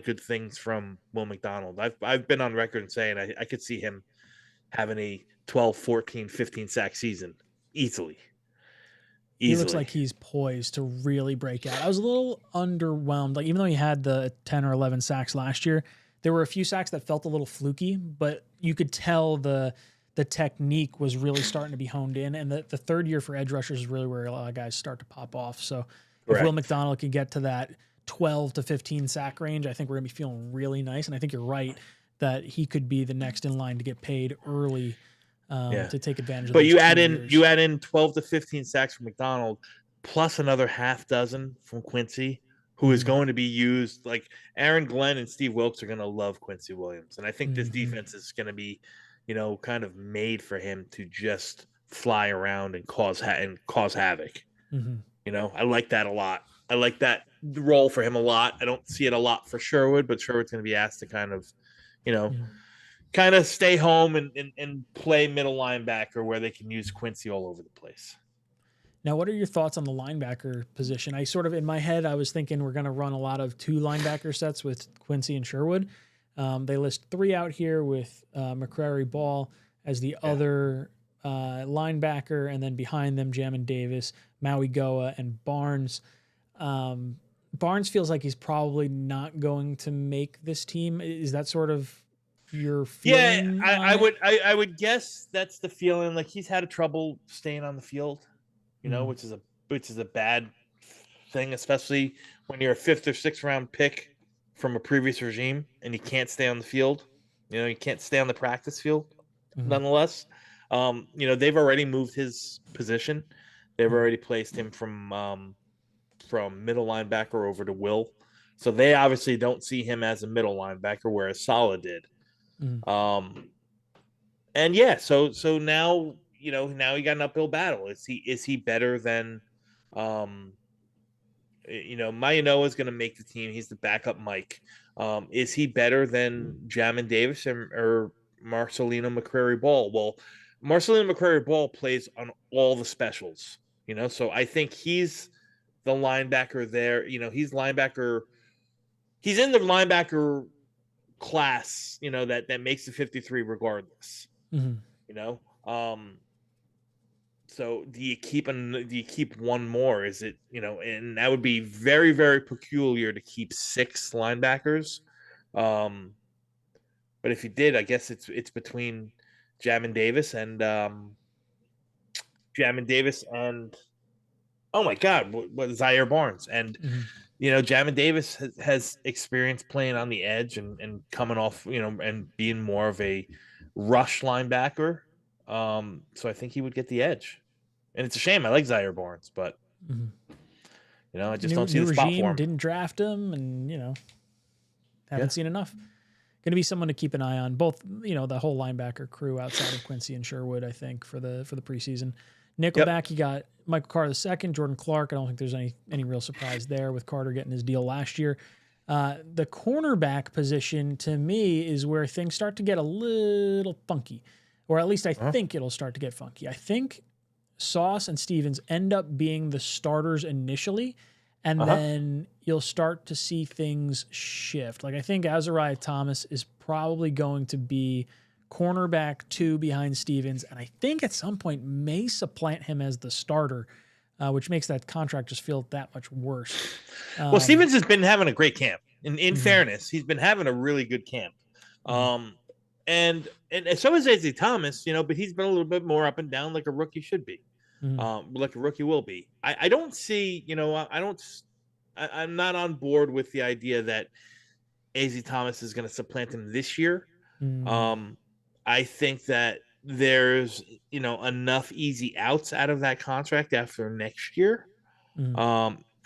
good things from Will McDonald. I've been on record and saying I could see him having a 12, 14, 15 sack season easily. He looks like he's poised to really break out. I was a little underwhelmed. Like, even though he had the 10 or 11 sacks last year, there were a few sacks that felt a little fluky, but you could tell the technique was really starting to be honed in. And the third year for edge rushers is really where a lot of guys start to pop off. So if Will McDonald can get to that 12 to 15 sack range, I think we're going to be feeling really nice. And I think you're right that he could be the next in line to get paid early. To take advantage of. But you add in 12 to 15 sacks from McDonald, plus another half dozen from Quincy, who is going to be used. Like, Aaron Glenn and Steve Wilkes are going to love Quincy Williams, and I think this defense is going to be, kind of made for him to just fly around and cause havoc. I like that a lot. I like that role for him a lot. I don't see it a lot for Sherwood, but Sherwood's going to be asked to kind of, kind of stay home and play middle linebacker where they can use Quincy all over the place. Now, what are your thoughts on the linebacker position? I sort of, in my head, I was thinking we're going to run a lot of 2 linebacker sets with Quincy and Sherwood. They list 3 out here with McCrary Ball as the other linebacker, and then behind them, Jamin Davis, Maui Goa, and Barnes. Barnes feels like he's probably not going to make this team. Is that sort of your feeling? Yeah, I would guess that's the feeling. Like, he's had trouble staying on the field, which is a bad thing, especially when you're a 5th or 6th round pick from a previous regime and you can't stay on the field. You can't stay on the practice field. Nonetheless, they've already moved his position. They've already placed him from middle linebacker over to Will. So they obviously don't see him as a middle linebacker, whereas Saleh did. And yeah, so now now he got an uphill battle. Is he better than Mayanoa is going to make the team. He's the backup Mike. Is he better than Jamin Davis or Marcelino McCrary Ball? Well, Marcelino McCrary-Ball plays on all the specials, so I think he's the linebacker there. He's linebacker. He's in the linebacker class, that makes the 53 regardless. Mm-hmm. You know, so do you keep one more? Is it and that would be very, very peculiar to keep 6 linebackers. But if you did, I guess it's between Jamin Davis and oh my God, what Zaire Barnes. And Jamin Davis has experience playing on the edge and coming off, and being more of a rush linebacker. So I think he would get the edge. And it's a shame. I like Zaire Barnes, but I just don't see the spot for him. Didn't draft him, and haven't seen enough. Going to be someone to keep an eye on. Both, the whole linebacker crew outside of Quincy and Sherwood, I think, for the preseason. Nickelback, you got Michael Carter II, Jordan Clark. I don't think there's any real surprise there with Carter getting his deal last year. The cornerback position, to me, is where things start to get a little funky, or at least I think it'll start to get funky. I think Sauce and Stevens end up being the starters initially, and then you'll start to see things shift. Like, I think Azariah Thomas is probably going to be cornerback 2 behind Stevens, and I think at some point may supplant him as the starter, which makes that contract just feel that much worse. Well, Stevens has been having a great camp. In fairness, he's been having a really good camp. And so is Isaiah Thomas, but he's been a little bit more up and down like a rookie should be. Like a rookie will be. I don't see, I'm not on board with the idea that A.Z. Thomas is going to supplant him this year. I think that there's, enough easy outs out of that contract after next year.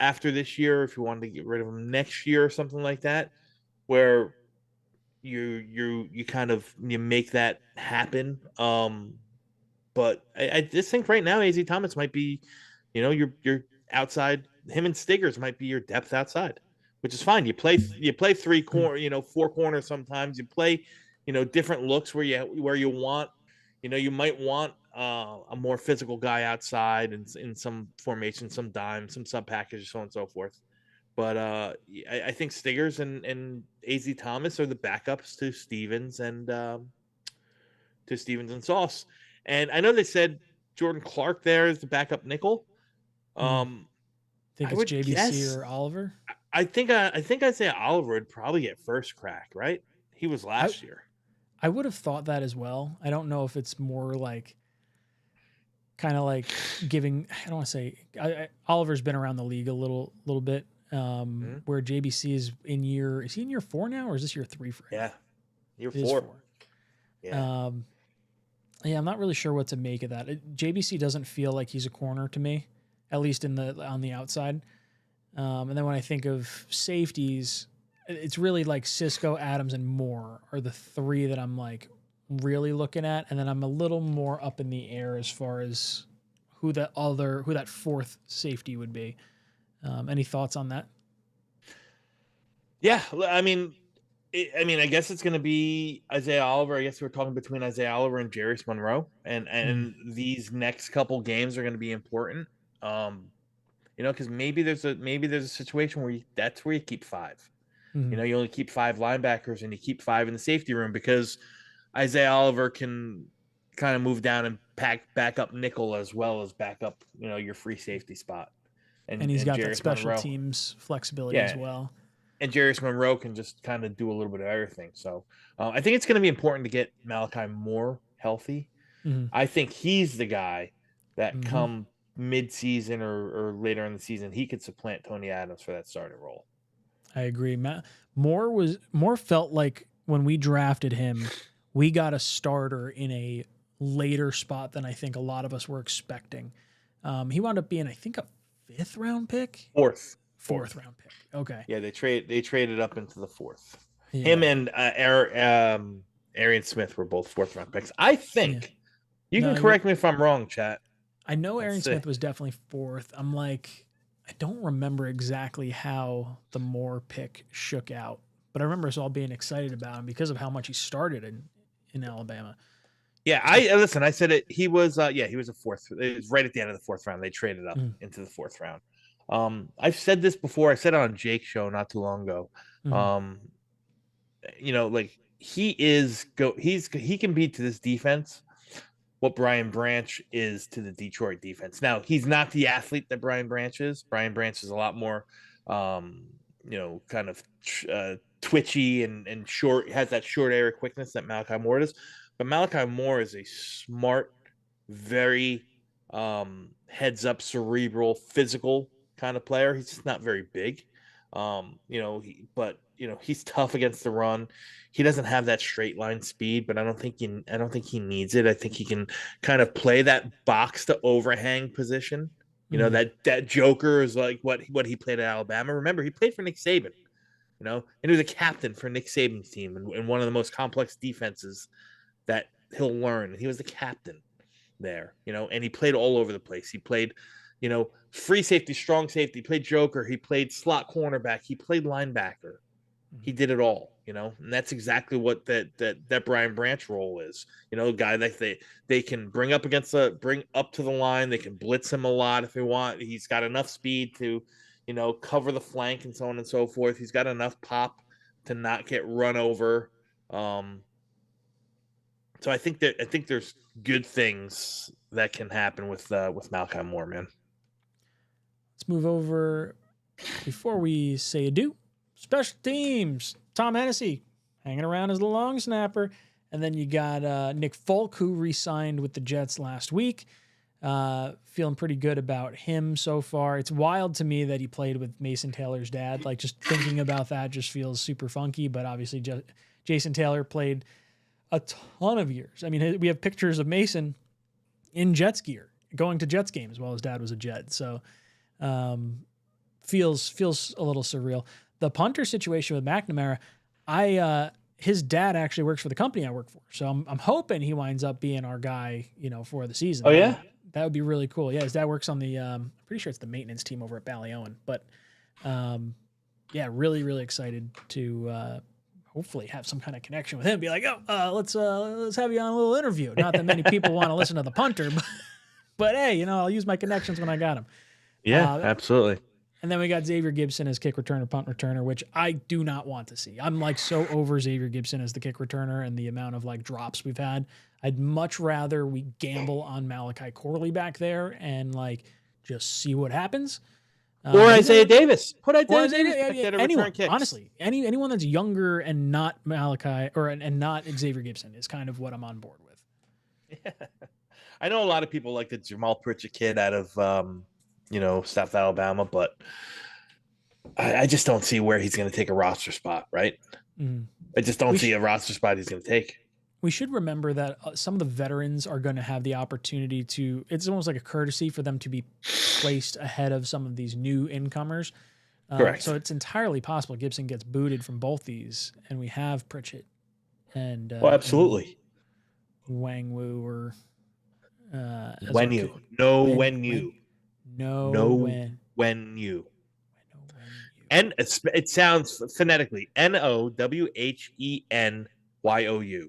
After this year, if you wanted to get rid of him next year or something like that, where you make that happen. But I just think right now, A.Z. Thomas might be, your outside. Him and Stiggers might be your depth outside, which is fine. You play 3 corner, 4 corners sometimes. You play, different looks where you want, you might want a more physical guy outside in some formation, some dime, some sub package, so on and so forth. But I think Stiggers and A.Z. Thomas are the backups to Stevens and Sauce. And I know they said Jordan Clark there is the backup nickel. Think it's JBC or Oliver? I think I'd say Oliver would probably get first crack, right? He was last year. I would have thought that as well. I don't know if it's more like kind of like giving. I don't want to say Oliver's been around the league a little bit. Where JBC is in year 4 now, or is this year 3 for him? Yeah, year 4. Yeah. Yeah, I'm not really sure what to make of that. JBC doesn't feel like he's a corner to me, at least on the outside. And then when I think of safeties, it's really like Cisco, Adams, and Moore are the 3 that I'm like really looking at, and then I'm a little more up in the air as far as who that 4th safety would be. Any thoughts on that? Yeah, I mean, I guess it's going to be Isaiah Oliver. I guess we're talking between Isaiah Oliver and Jarius Monroe, and these next couple games are going to be important. Because maybe there's a situation where that's where you keep 5. You only keep 5 linebackers and you keep 5 in the safety room because Isaiah Oliver can kind of move down and back up nickel as well as back up, your free safety spot. And he's got Jarius that special Monroe. Teams flexibility as well. And Jarius Monroe can just kind of do a little bit of everything. So I think it's going to be important to get Malachi Moore healthy. I think he's the guy that come mid-season or later in the season, he could supplant Tony Adams for that starting role. I agree. Moore felt like when we drafted him, we got a starter in a later spot than I think a lot of us were expecting. He wound up being, I think, a 5th round pick. Fourth round pick. Okay. Yeah, they traded up into the 4th. Yeah. Him and Arian Smith were both 4th round picks. I think you can correct me if I'm wrong, chat. I know Arian Smith was definitely 4th. I'm like, I don't remember exactly how the Moore pick shook out, but I remember us all being excited about him because of how much he started in Alabama. Yeah, I listen. I said it. He was, he was a fourth. It was right at the end of the fourth round. They traded up Mm, into the fourth round. I've said this before. I said it on Jake's show not too long ago. mm, Um, like he can be to this defense what Brian Branch is to the Detroit defense. Now, he's not the athlete that Brian Branch is. Brian Branch is a lot more, kind of twitchy and short, has that short area quickness that Malachi Moore does. But Malachi Moore is a smart, very heads up, cerebral, physical kind of player. He's just not very big. He's tough against the run. He doesn't have that straight line speed, but I don't think he needs it. I think he can kind of play that box to overhang position. mm. That Joker is like what he played at Alabama. Remember, he played for Nick Saban, and he was a captain for Nick Saban's team and one of the most complex defenses that he'll learn. And he was the captain there, and he played all over the place. He played, free safety, strong safety, he played Joker, he played slot cornerback, he played linebacker. He did it all, and that's exactly what that Brian Branch role is. A guy that they can bring up to the line. They can blitz him a lot if they want. He's got enough speed to, cover the flank and so on and so forth. He's got enough pop to not get run over. So I think there's good things that can happen with Malachi Moore, man. Let's move over before we say adieu. Special teams. Tom Hennessy hanging around as the long snapper. And then you got Nick Folk, who re-signed with the Jets last week. Feeling pretty good about him so far. It's wild to me that he played with Mason Taylor's dad. Like, just thinking about that just feels super funky. But obviously, Jason Taylor played a ton of years. I mean, we have pictures of Mason in Jets gear, going to Jets games while his dad was a Jet. So feels a little surreal. The punter situation with McNamara, his dad actually works for the company I work for. So I'm hoping he winds up being our guy, for the season. Oh, yeah? That would be really cool. Yeah, his dad works on the, I'm pretty sure it's the maintenance team over at Ballyowen. But really, really excited to hopefully have some kind of connection with him. Be like, let's have you on a little interview. Not that many people want to listen to the punter, but hey, I'll use my connections when I got them. Yeah, absolutely. And then we got Xavier Gibson as kick returner, punt returner, which I do not want to see. I'm like so over Xavier Gibson as the kick returner and the amount of like drops we've had. I'd much rather we gamble on Malachi Corley back there and like just see what happens. Or Isaiah Davis. Put Isaiah Davis. Anyone, honestly, anyone that's younger and not Malachi and not Xavier Gibson is kind of what I'm on board with. Yeah. I know a lot of people like the Jamal Pritchett kid out of South Alabama, but I just don't see where he's going to take a roster spot, right? Mm-hmm. I just don't see a roster spot he's going to take. We should remember that some of the veterans are going to have the opportunity to, it's almost like a courtesy for them to be placed ahead of some of these new incomers. Correct. So it's entirely possible Gibson gets booted from both these, and we have Pritchett and absolutely. And Wang Wu or when you. And it sounds phonetically NOWHENYOU.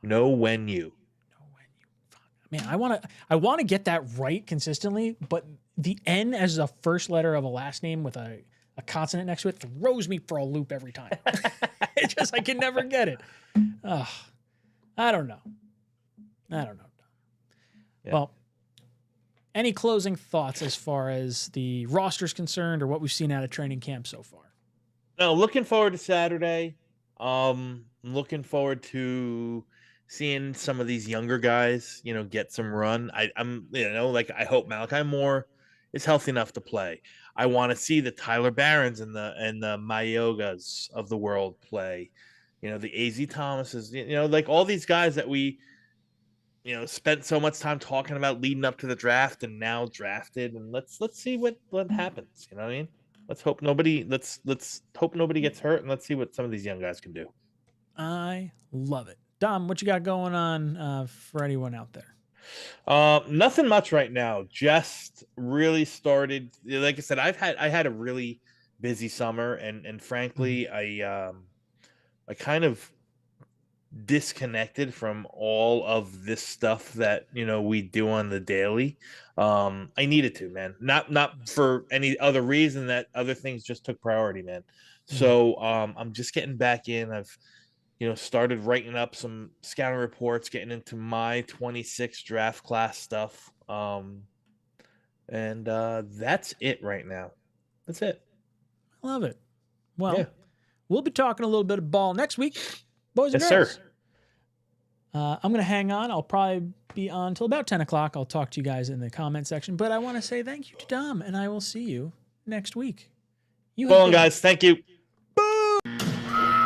Know when you. Man, I want to get that right consistently, but the N as a first letter of a last name with a consonant next to it throws me for a loop every time. I can never get it. I don't know. Yeah. Well, any closing thoughts as far as the roster's concerned or what we've seen out of training camp so far? No, looking forward to Saturday. Looking forward to seeing some of these younger guys, get some run. I hope Malachi Moore is healthy enough to play. I want to see the Tyler Barons and the Mayogas of the world play. The AZ Thomases, like all these guys that we, spent so much time talking about leading up to the draft and now drafted. And let's see what happens. You know what I mean? Let's hope nobody gets hurt, and let's see what some of these young guys can do. I love it. Dom, what you got going on for anyone out there? Nothing much right now. Just really started. Like I said, I had a really busy summer, and frankly, I kind of disconnected from all of this stuff that we do on the daily. I needed to, man. Not for any other reason, that other things just took priority, man. So I'm just getting back in. I've started writing up some scouting reports, getting into my 26 draft class stuff. And that's it right now. That's it. I love it. Well, Yeah. we'll be talking a little bit of ball next week, boys and Yes, girls. sir. I'm going to hang on. I'll probably be on till about 10 o'clock. I'll talk to you guys in the comment section. But I want to say thank you to Dom, and I will see you next week. Go on, guys. Thank you. Boom!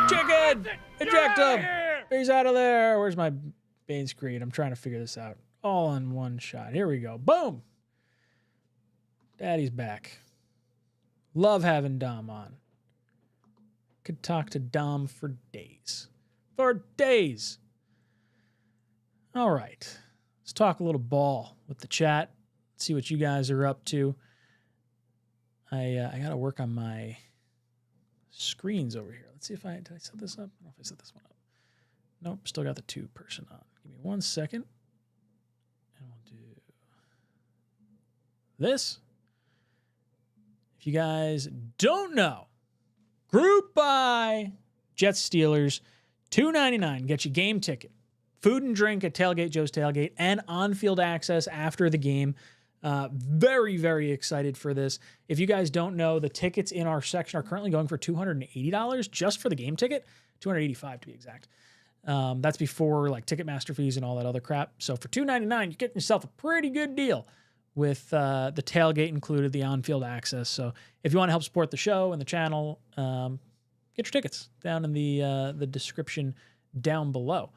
Chicken! Eject him! He's out of there. Where's my main screen? I'm trying to figure this out. All in one shot. Here we go. Boom! Daddy's back. Love having Dom on. Could talk to Dom for days. For days. All right. Let's talk a little ball with the chat. See what you guys are up to. I got to work on my screens over here. Let's see if did I set this up? I don't know if I set this one up. Nope, still got the 2-person on. Give me 1 second. And we'll do this. If you guys don't know, Group Buy Jets Steelers, $2.99 get you game ticket, food and drink at Tailgate Joe's Tailgate, and on-field access after the game. Very, very excited for this. If you guys don't know, the tickets in our section are currently going for $280 just for the game ticket, $285 to be exact. That's before like Ticketmaster fees and all that other crap. So for $2.99, you're getting yourself a pretty good deal with the tailgate included, the on-field access. So if you want to help support the show and the channel, get your tickets down in the description down below.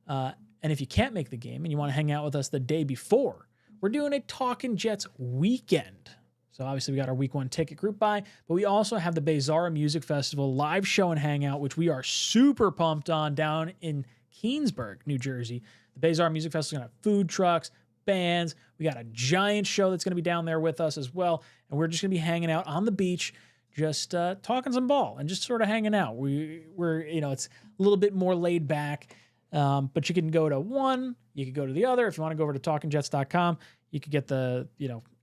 And if you can't make the game and you want to hang out with us the day before, we're doing a Talkin' Jets weekend. So obviously we got our week 1 ticket Group Buy, but we also have the 𝐍𝑠ara Music Festival live show and hangout, which we are super pumped on down in Keansburg, New Jersey. The 𝐍𝑠ara Music Festival is going to have food trucks, bands. We got a giant show that's going to be down there with us as well. And we're just going to be hanging out on the beach, just talking some ball and just sort of hanging out. We're it's a little bit more laid back, but you can go to one, you could go to the other. If you want to go over to talkinjets.com, you could get the,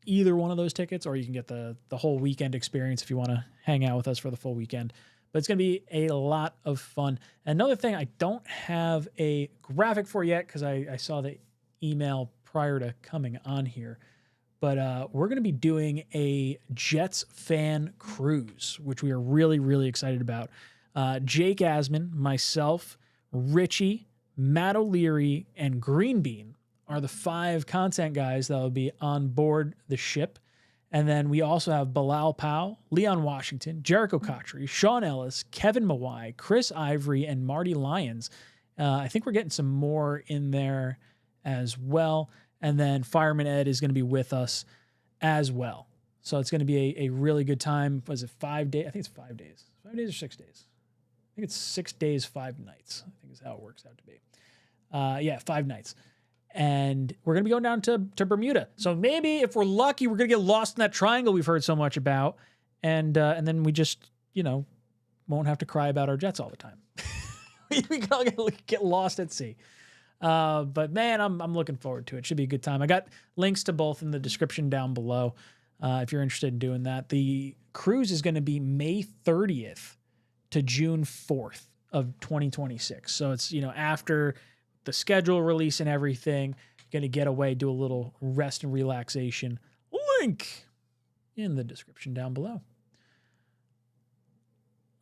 either one of those tickets, or you can get the whole weekend experience if you want to hang out with us for the full weekend. But it's going to be a lot of fun. Another thing, I don't have a graphic for yet because I saw the email prior to coming on here. But we're going to be doing a Jets fan cruise, which we are really, really excited about. Jake Asman, myself, Richie, Matt O'Leary, and Green Bean are the 5 content guys that will be on board the ship. And then we also have Bilal Powell, Leon Washington, Jericho Cotchery, Sean Ellis, Kevin Mawai, Chris Ivory, and Marty Lyons. I think we're getting some more in there as well. And then Fireman Ed is going to be with us as well. So it's going to be a really good time. Was it 5 days? I think it's 5 days. 5 days or 6 days? I think it's 6 days, 5 nights, I think is how it works out to be. 5 nights. And we're going to be going down to Bermuda. So maybe if we're lucky, we're going to get lost in that triangle we've heard so much about. And then we just, won't have to cry about our Jets all the time. we can all get lost at sea. But man, I'm looking forward to it. Should be a good time. I got links to both in the description down below. If you're interested in doing that. The cruise is going to be May 30th to June 4th of 2026. So it's, after the schedule release and everything, going to get away, do a little rest and relaxation. Link in the description down below.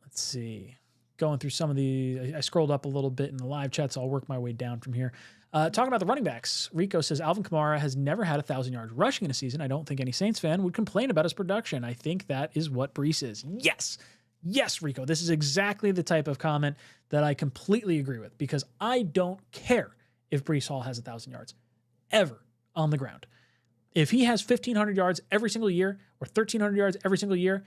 Let's see. Going through some of the, I scrolled up a little bit in the live chat, so I'll work my way down from here. Talking about the running backs, Rico says, Alvin Kamara has never had 1,000 yards rushing in a season. I don't think any Saints fan would complain about his production. I think that is what Brees is. Yes. Yes, Rico. This is exactly the type of comment that I completely agree with, because I don't care if Brees Hall has 1,000 yards ever on the ground. If he has 1,500 yards every single year or 1,300 yards every single year,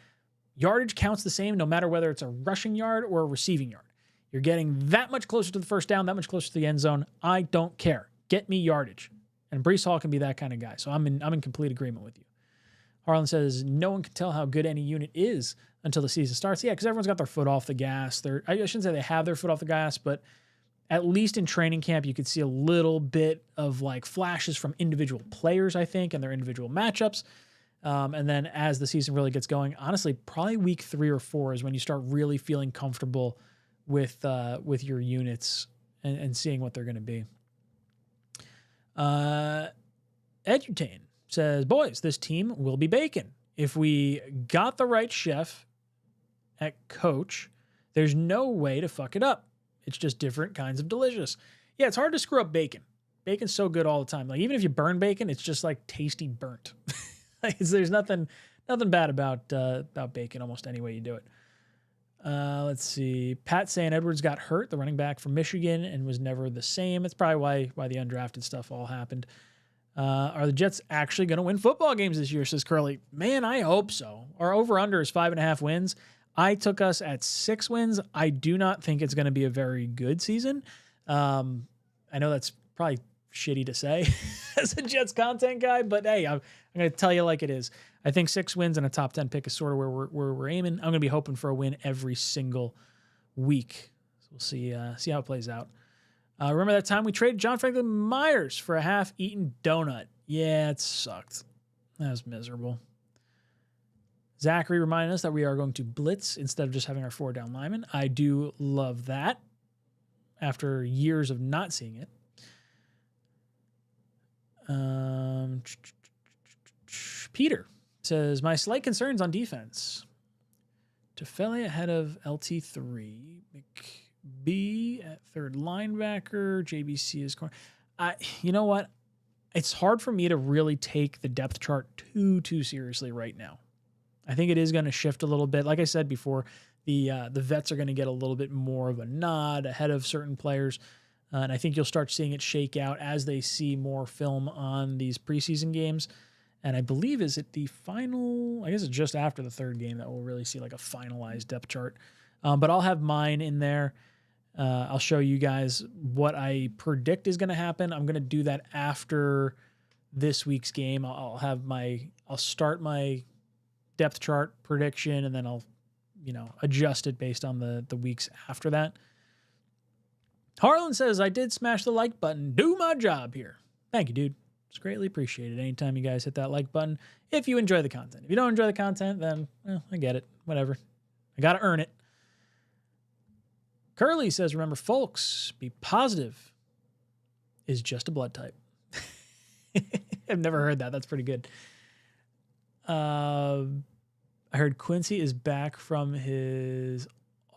yardage counts the same no matter whether it's a rushing yard or a receiving yard. You're getting that much closer to the first down, that much closer to the end zone. I don't care. Get me yardage. And Brees Hall can be that kind of guy. So I'm in complete agreement with you. Harlan says, no one can tell how good any unit is until the season starts. Yeah, because everyone's got their foot off the gas. I shouldn't say they have their foot off the gas, but at least in training camp, you could see a little bit of like flashes from individual players, I think, and their individual matchups. And then as the season really gets going, honestly, probably week 3 or 4 is when you start really feeling comfortable with your units and seeing what they're going to be. Edutane says, boys, this team will be bacon. If we got the right chef at coach, there's no way to fuck it up. It's just different kinds of delicious. Yeah, it's hard to screw up bacon. Bacon's so good all the time. Like even if you burn bacon, it's just like tasty burnt. There's nothing bad about bacon almost any way you do it. Let's see. Pat saying Edwards got hurt, the running back from Michigan, and was never the same. That's probably why the undrafted stuff all happened. Are the Jets actually going to win football games this year, says Curly. Man, I hope so. Our over-under is 5.5 wins. I took us at 6 wins. I do not think it's going to be a very good season. I know that's probably shitty to say as a Jets content guy, but hey, I'm going to tell you like it is. I think 6 wins and a top 10 pick is sort of where we're aiming. I'm going to be hoping for a win every single week. So we'll see how it plays out. Remember that time we traded John Franklin Myers for a half-eaten donut? Yeah, it sucked. That was miserable. Zachary reminded us that we are going to blitz instead of just having our 4 down linemen. I do love that after years of not seeing it. Peter says, my slight concerns on defense. Tefele ahead of LT3. McB at third linebacker. JBC is corner. You know what? It's hard for me to really take the depth chart too seriously right now. I think it is going to shift a little bit. Like I said before, the vets are going to get a little bit more of a nod ahead of certain players. And I think you'll start seeing it shake out as they see more film on these preseason games. And I believe is it the final, I guess it's just after the 3rd game that we'll really see like a finalized depth chart. But I'll have mine in there. I'll show you guys what I predict is going to happen. I'm going to do that after this week's game. I'll start my depth chart prediction and then I'll, adjust it based on the weeks after that. Harlan says, I did smash the like button. Do my job here. Thank you, dude. It's greatly appreciated. Anytime you guys hit that like button, if you enjoy the content. If you don't enjoy the content, then I get it. Whatever. I got to earn it. Curly says, remember, folks, be positive is just a blood type. I've never heard that. That's pretty good. I heard Quincy is back from his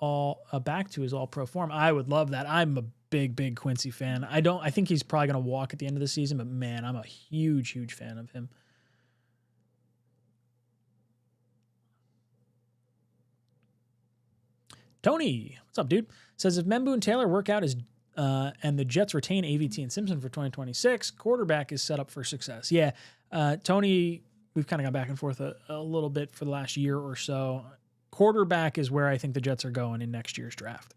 back to his all-pro form. I would love that. I'm a big Quincy fan. I think he's probably going to walk at the end of the season, but man, I'm a huge fan of him. Tony, what's up, dude? Says if Membu and Taylor work out and the Jets retain AVT and Simpson for 2026, quarterback is set up for success. Yeah, Tony, we've kind of gone back and forth a little bit for the last year or so. Quarterback is where I think the Jets are going in next year's draft.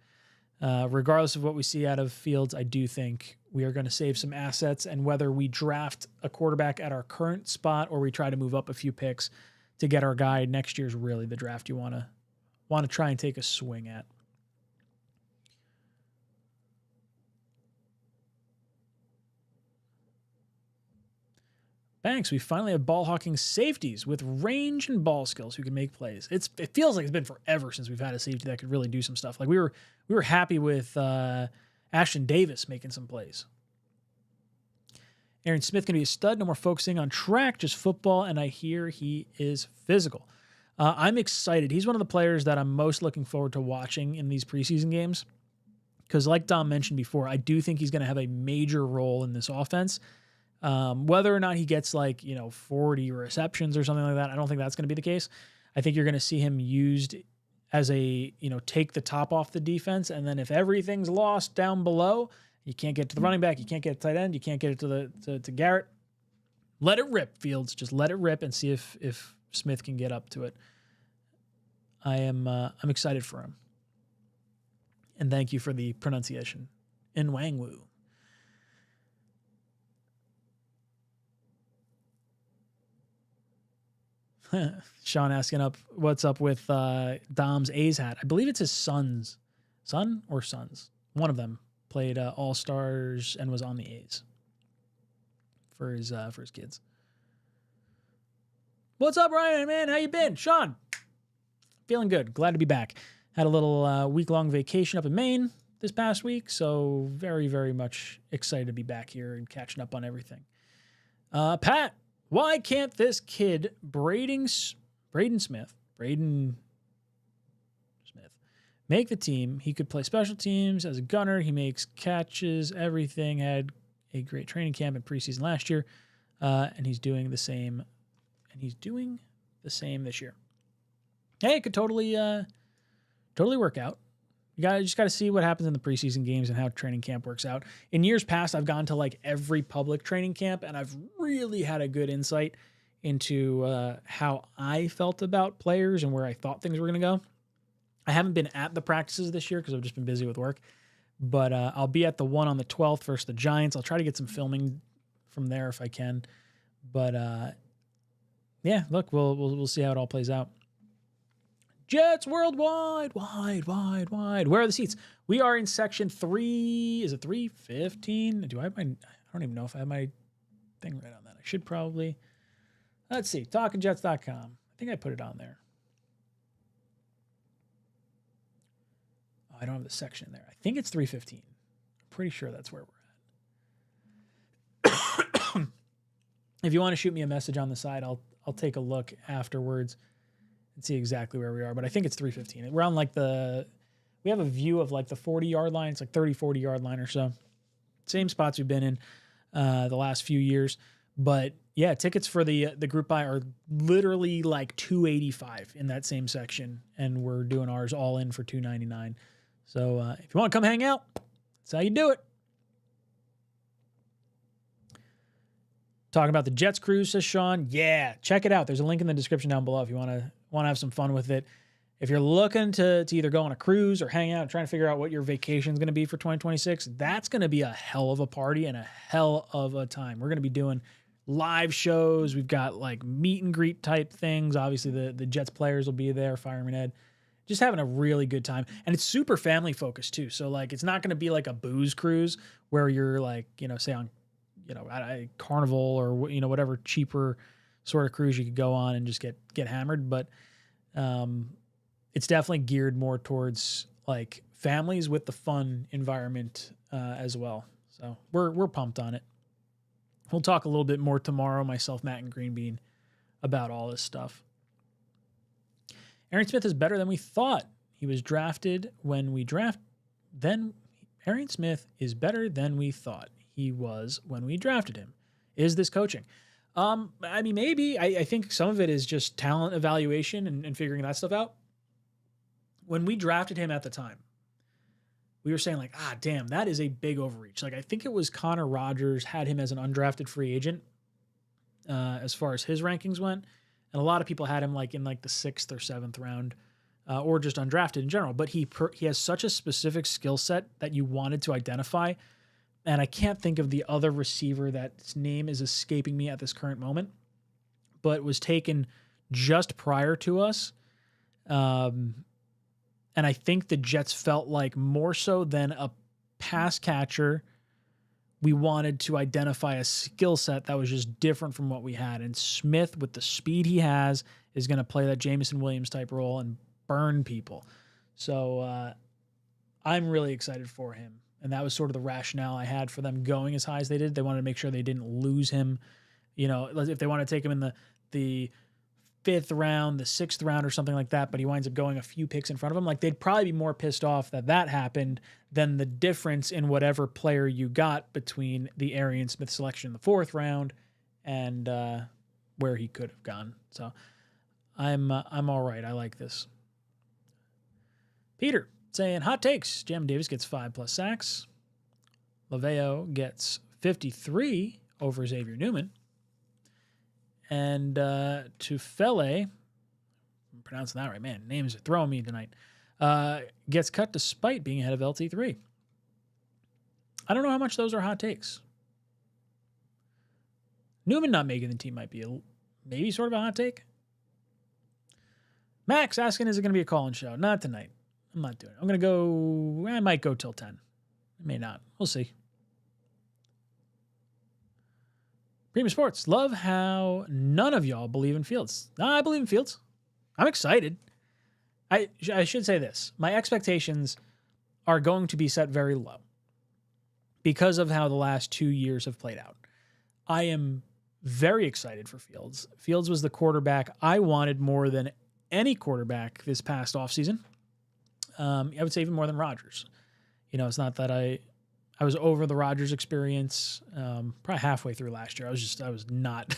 Regardless of what we see out of Fields, I do think we are going to save some assets, and whether we draft a quarterback at our current spot or we try to move up a few picks to get our guy, next year's really the draft you want to try and take a swing at. Banks, we finally have ball hawking safeties with range and ball skills who can make plays. It feels like it's been forever since we've had a safety that could really do some stuff. Like we were happy with Ashton Davis making some plays. Aaron Smith going to be a stud. No more focusing on track, just football. And I hear he is physical. I'm excited. He's one of the players that I'm most looking forward to watching in these preseason games. Because like Dom mentioned before, I do think he's going to have a major role in this offense. Whether or not he gets 40 receptions or something like that, I don't think that's going to be the case. I think you're going to see him used as a, take the top off the defense. And then if everything's lost down below, you can't get to the running back, you can't get to tight end, you can't get it to Garrett. Let it rip, Fields. Just let it rip and see if Smith can get up to it. I'm excited for him. And thank you for the pronunciation. Nwangwu. Sean asking what's up with Dom's A's hat. I believe it's his son or sons. One of them. played All-Stars and was on the A's for his kids. What's up, Ryan, man? How you been? Sean, feeling good. Glad to be back. Had a little week-long vacation up in Maine this past week, so very, very much excited to be back here and catching up on everything. Pat, why can't this kid, Braden Smith, make the team? He could play special teams as a gunner. He makes catches, everything. Had a great training camp and preseason last year, and he's doing the same. And he's doing the same this year. Hey, it could totally work out. You just got to see what happens in the preseason games and how training camp works out. In years past, I've gone to like every public training camp, and I've really had a good insight into how I felt about players and where I thought things were going to go. I haven't been at the practices this year because I've just been busy with work, but I'll be at the one on the 12th versus the Giants. I'll try to get some filming from there if I can. But yeah, look, we'll see how it all plays out. Jets worldwide, wide. Where are the seats? We are in section 3. Is it 315? Do I have my? I don't even know if I have my thing right on that. I should probably. Let's see. TalkingJets.com. I think I put it on there. Oh, I don't have the section there. I think it's 315. I'm pretty sure that's where we're at. If you want to shoot me a message on the side, I'll take a look afterwards and see exactly where we are. But I think it's 315. We're on like we have a view of like the 40-yard line. It's like 30, 40-yard line or so. Same spots we've been in the last few years. But yeah, tickets for the group buy are literally like $285 in that same section. And we're doing ours all in for $299. So if you want to come hang out, that's how you do it. Talking about the Jets cruise, says Sean. Yeah, check it out. There's a link in the description down below if you want to have some fun with it. If you're looking to either go on a cruise or hang out and trying to figure out what your vacation is going to be for 2026, that's going to be a hell of a party and a hell of a time. We're going to be doing live shows. We've got like meet and greet type things. Obviously, the Jets players will be there, Fireman Ed. Just having a really good time. And it's super family focused too. So like it's not going to be like a booze cruise where you're like, say on at Carnival or whatever cheaper sort of cruise you could go on and just get hammered. But it's definitely geared more towards like families with the fun environment as well. So we're pumped on it. We'll talk a little bit more tomorrow, myself, Matt, and Green Bean, about all this stuff. Aaron Smith is better than we thought. He was drafted when we Then Aaron Smith is better than we thought he was when we drafted him. Is this coaching? I mean, maybe. I think some of it is just talent evaluation and figuring that stuff out. When we drafted him at the time, we were saying like, damn, that is a big overreach. Like, I think it was Connor Rogers had him as an undrafted free agent as far as his rankings went. And a lot of people had him like in like the 6th or 7th round or just undrafted in general. But he has such a specific skill set that you wanted to identify. And I can't think of the other receiver that's name is escaping me at this current moment, but was taken just prior to us. And I think the Jets felt like more so than a pass catcher, we wanted to identify a skill set that was just different from what we had. And Smith, with the speed he has, is going to play that Jameson Williams type role and burn people. So I'm really excited for him. And that was sort of the rationale I had for them going as high as they did. They wanted to make sure they didn't lose him. If they want to take him in the 5th round, the 6th round or something like that, but he winds up going a few picks in front of him, like they'd probably be more pissed off that happened than the difference in whatever player you got between the Arian Smith selection in the 4th round and where he could have gone. So I'm all right. I like this. Peter saying hot takes. Jam Davis gets 5+ sacks. Laveo gets 53 over Xavier Newman. And Tufele, I'm pronouncing that right, man. Names are throwing me tonight. Gets cut despite being ahead of LT3. I don't know how much those are hot takes. Newman not making the team might be maybe sort of a hot take. Max asking, is it going to be a call-in show? Not tonight. I'm not doing it. I might go till 10. It may not. We'll see. Premium Sports. Love how none of y'all believe in Fields. I believe in Fields. I'm excited. I should say this. My expectations are going to be set very low because of how the last 2 years have played out. I am very excited for Fields. Fields was the quarterback I wanted more than any quarterback this past offseason. I would say even more than Rodgers. It's not that I was over the Rodgers experience probably halfway through last year. I was not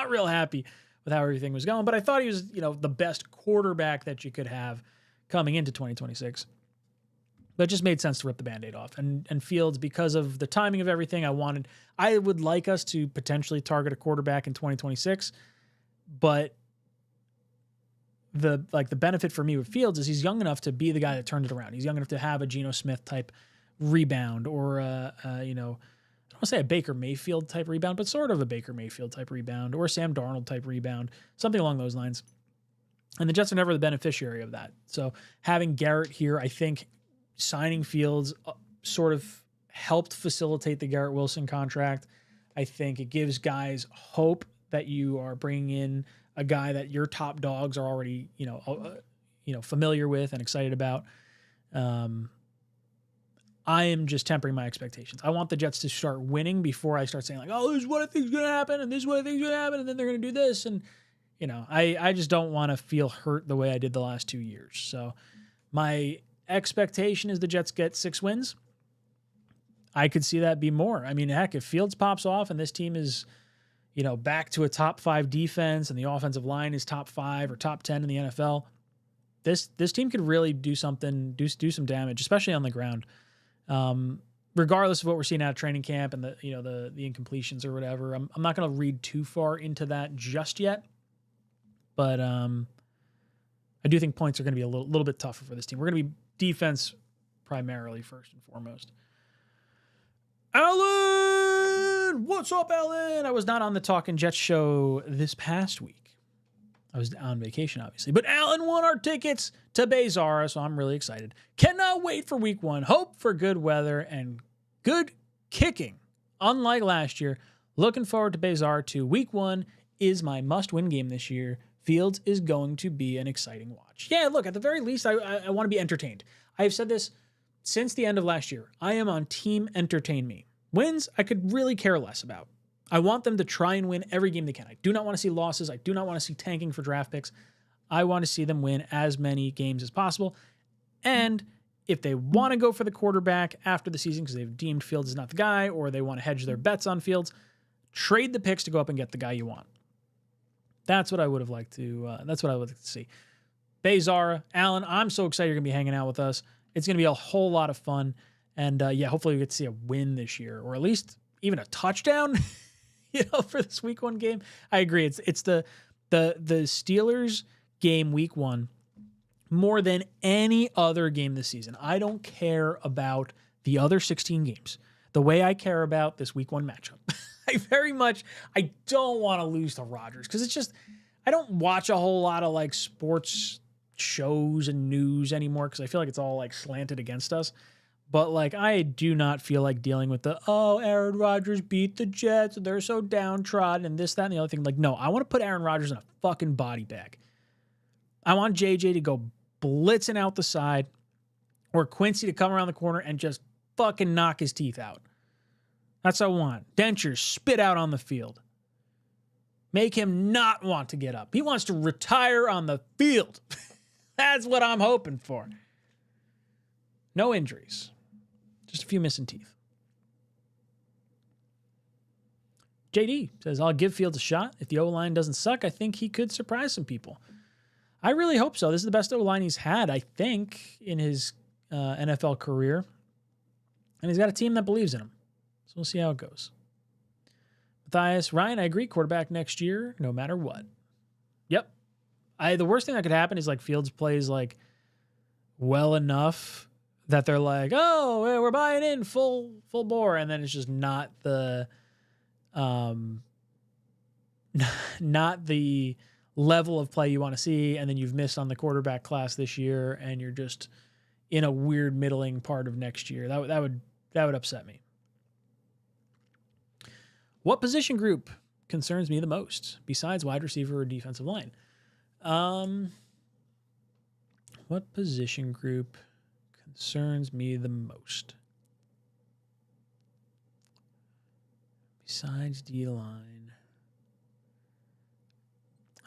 real happy with how everything was going, but I thought he was, the best quarterback that you could have coming into 2026. But it just made sense to rip the Band-Aid off. And Fields, because of the timing of everything, I would like us to potentially target a quarterback in 2026, but the benefit for me with Fields is he's young enough to be the guy that turned it around. He's young enough to have a Geno Smith type rebound, or I don't want to say a Baker Mayfield type rebound, but sort of a Baker Mayfield type rebound, or Sam Darnold type rebound, something along those lines. And the Jets are never the beneficiary of that. So having Garrett here, I think signing Fields sort of helped facilitate the Garrett Wilson contract. I think it gives guys hope that you are bringing in a guy that your top dogs are already, familiar with and excited about. I am just tempering my expectations. I want the Jets to start winning before I start saying like, oh, this is what I think is going to happen, and this is what I think is going to happen, and then they're going to do this. And, I just don't want to feel hurt the way I did the last 2 years. So my expectation is the Jets get 6 wins. I could see that be more. I mean, heck, if Fields pops off and this team is, back to a top 5 defense and the offensive line is top 5 or top 10 in the NFL, this team could really do something, do some damage, especially on the ground. Regardless of what we're seeing out of training camp and the incompletions or whatever, I'm not going to read too far into that just yet. But I do think points are going to be a little bit tougher for this team. We're going to be defense primarily first and foremost. Alan, what's up, Alan? I was not on the Talking Jets show this past week. I was on vacation, obviously. But Alan won our tickets to Bayzara, so I'm really excited. Cannot wait for week 1. Hope for good weather and good kicking. Unlike last year, looking forward to Bayzara 2. Week 1 is my must-win game this year. Fields is going to be an exciting watch. Yeah, look, at the very least, I want to be entertained. I have said this since the end of last year. I am on team entertain me. Wins, I could really care less about. I want them to try and win every game they can. I do not want to see losses. I do not want to see tanking for draft picks. I want to see them win as many games as possible. And if they want to go for the quarterback after the season because they've deemed Fields is not the guy, or they want to hedge their bets on Fields, trade the picks to go up and get the guy you want. That's what I would have liked to. That's what I would like to see. Bayzara, Alan, I'm so excited you're gonna be hanging out with us. It's gonna be a whole lot of fun, and hopefully we get to see a win this year, or at least even a touchdown. For this week 1 game. I agree. It's the Steelers game week 1 more than any other game this season. I don't care about the other 16 games the way I care about this week 1 matchup. I don't want to lose to Rodgers because it's just, I don't watch a whole lot of sports shows and news anymore because I feel like it's all slanted against us. But I do not feel like dealing with Aaron Rodgers beat the Jets, they're so downtrodden, and this, that, and the other thing. No, I want to put Aaron Rodgers in a fucking body bag. I want JJ to go blitzing out the side, or Quincy to come around the corner and just fucking knock his teeth out. That's what I want. Dentures spit out on the field. Make him not want to get up. He wants to retire on the field. That's what I'm hoping for. No injuries. Just a few missing teeth. JD says, I'll give Fields a shot. If the O-line doesn't suck, I think he could surprise some people. I really hope so. This is the best O-line he's had, I think, in his NFL career. And he's got a team that believes in him. So we'll see how it goes. Matthias, Ryan, I agree. Quarterback next year, no matter what. Yep. The worst thing that could happen is Fields plays well enough that they're oh, we're buying in full bore, and then it's just not the level of play you want to see, and then you've missed on the quarterback class this year, and you're just in a weird middling part of next year. That would That would upset me. What position group concerns me the most besides wide receiver or defensive line? What position group concerns me the most besides D-line?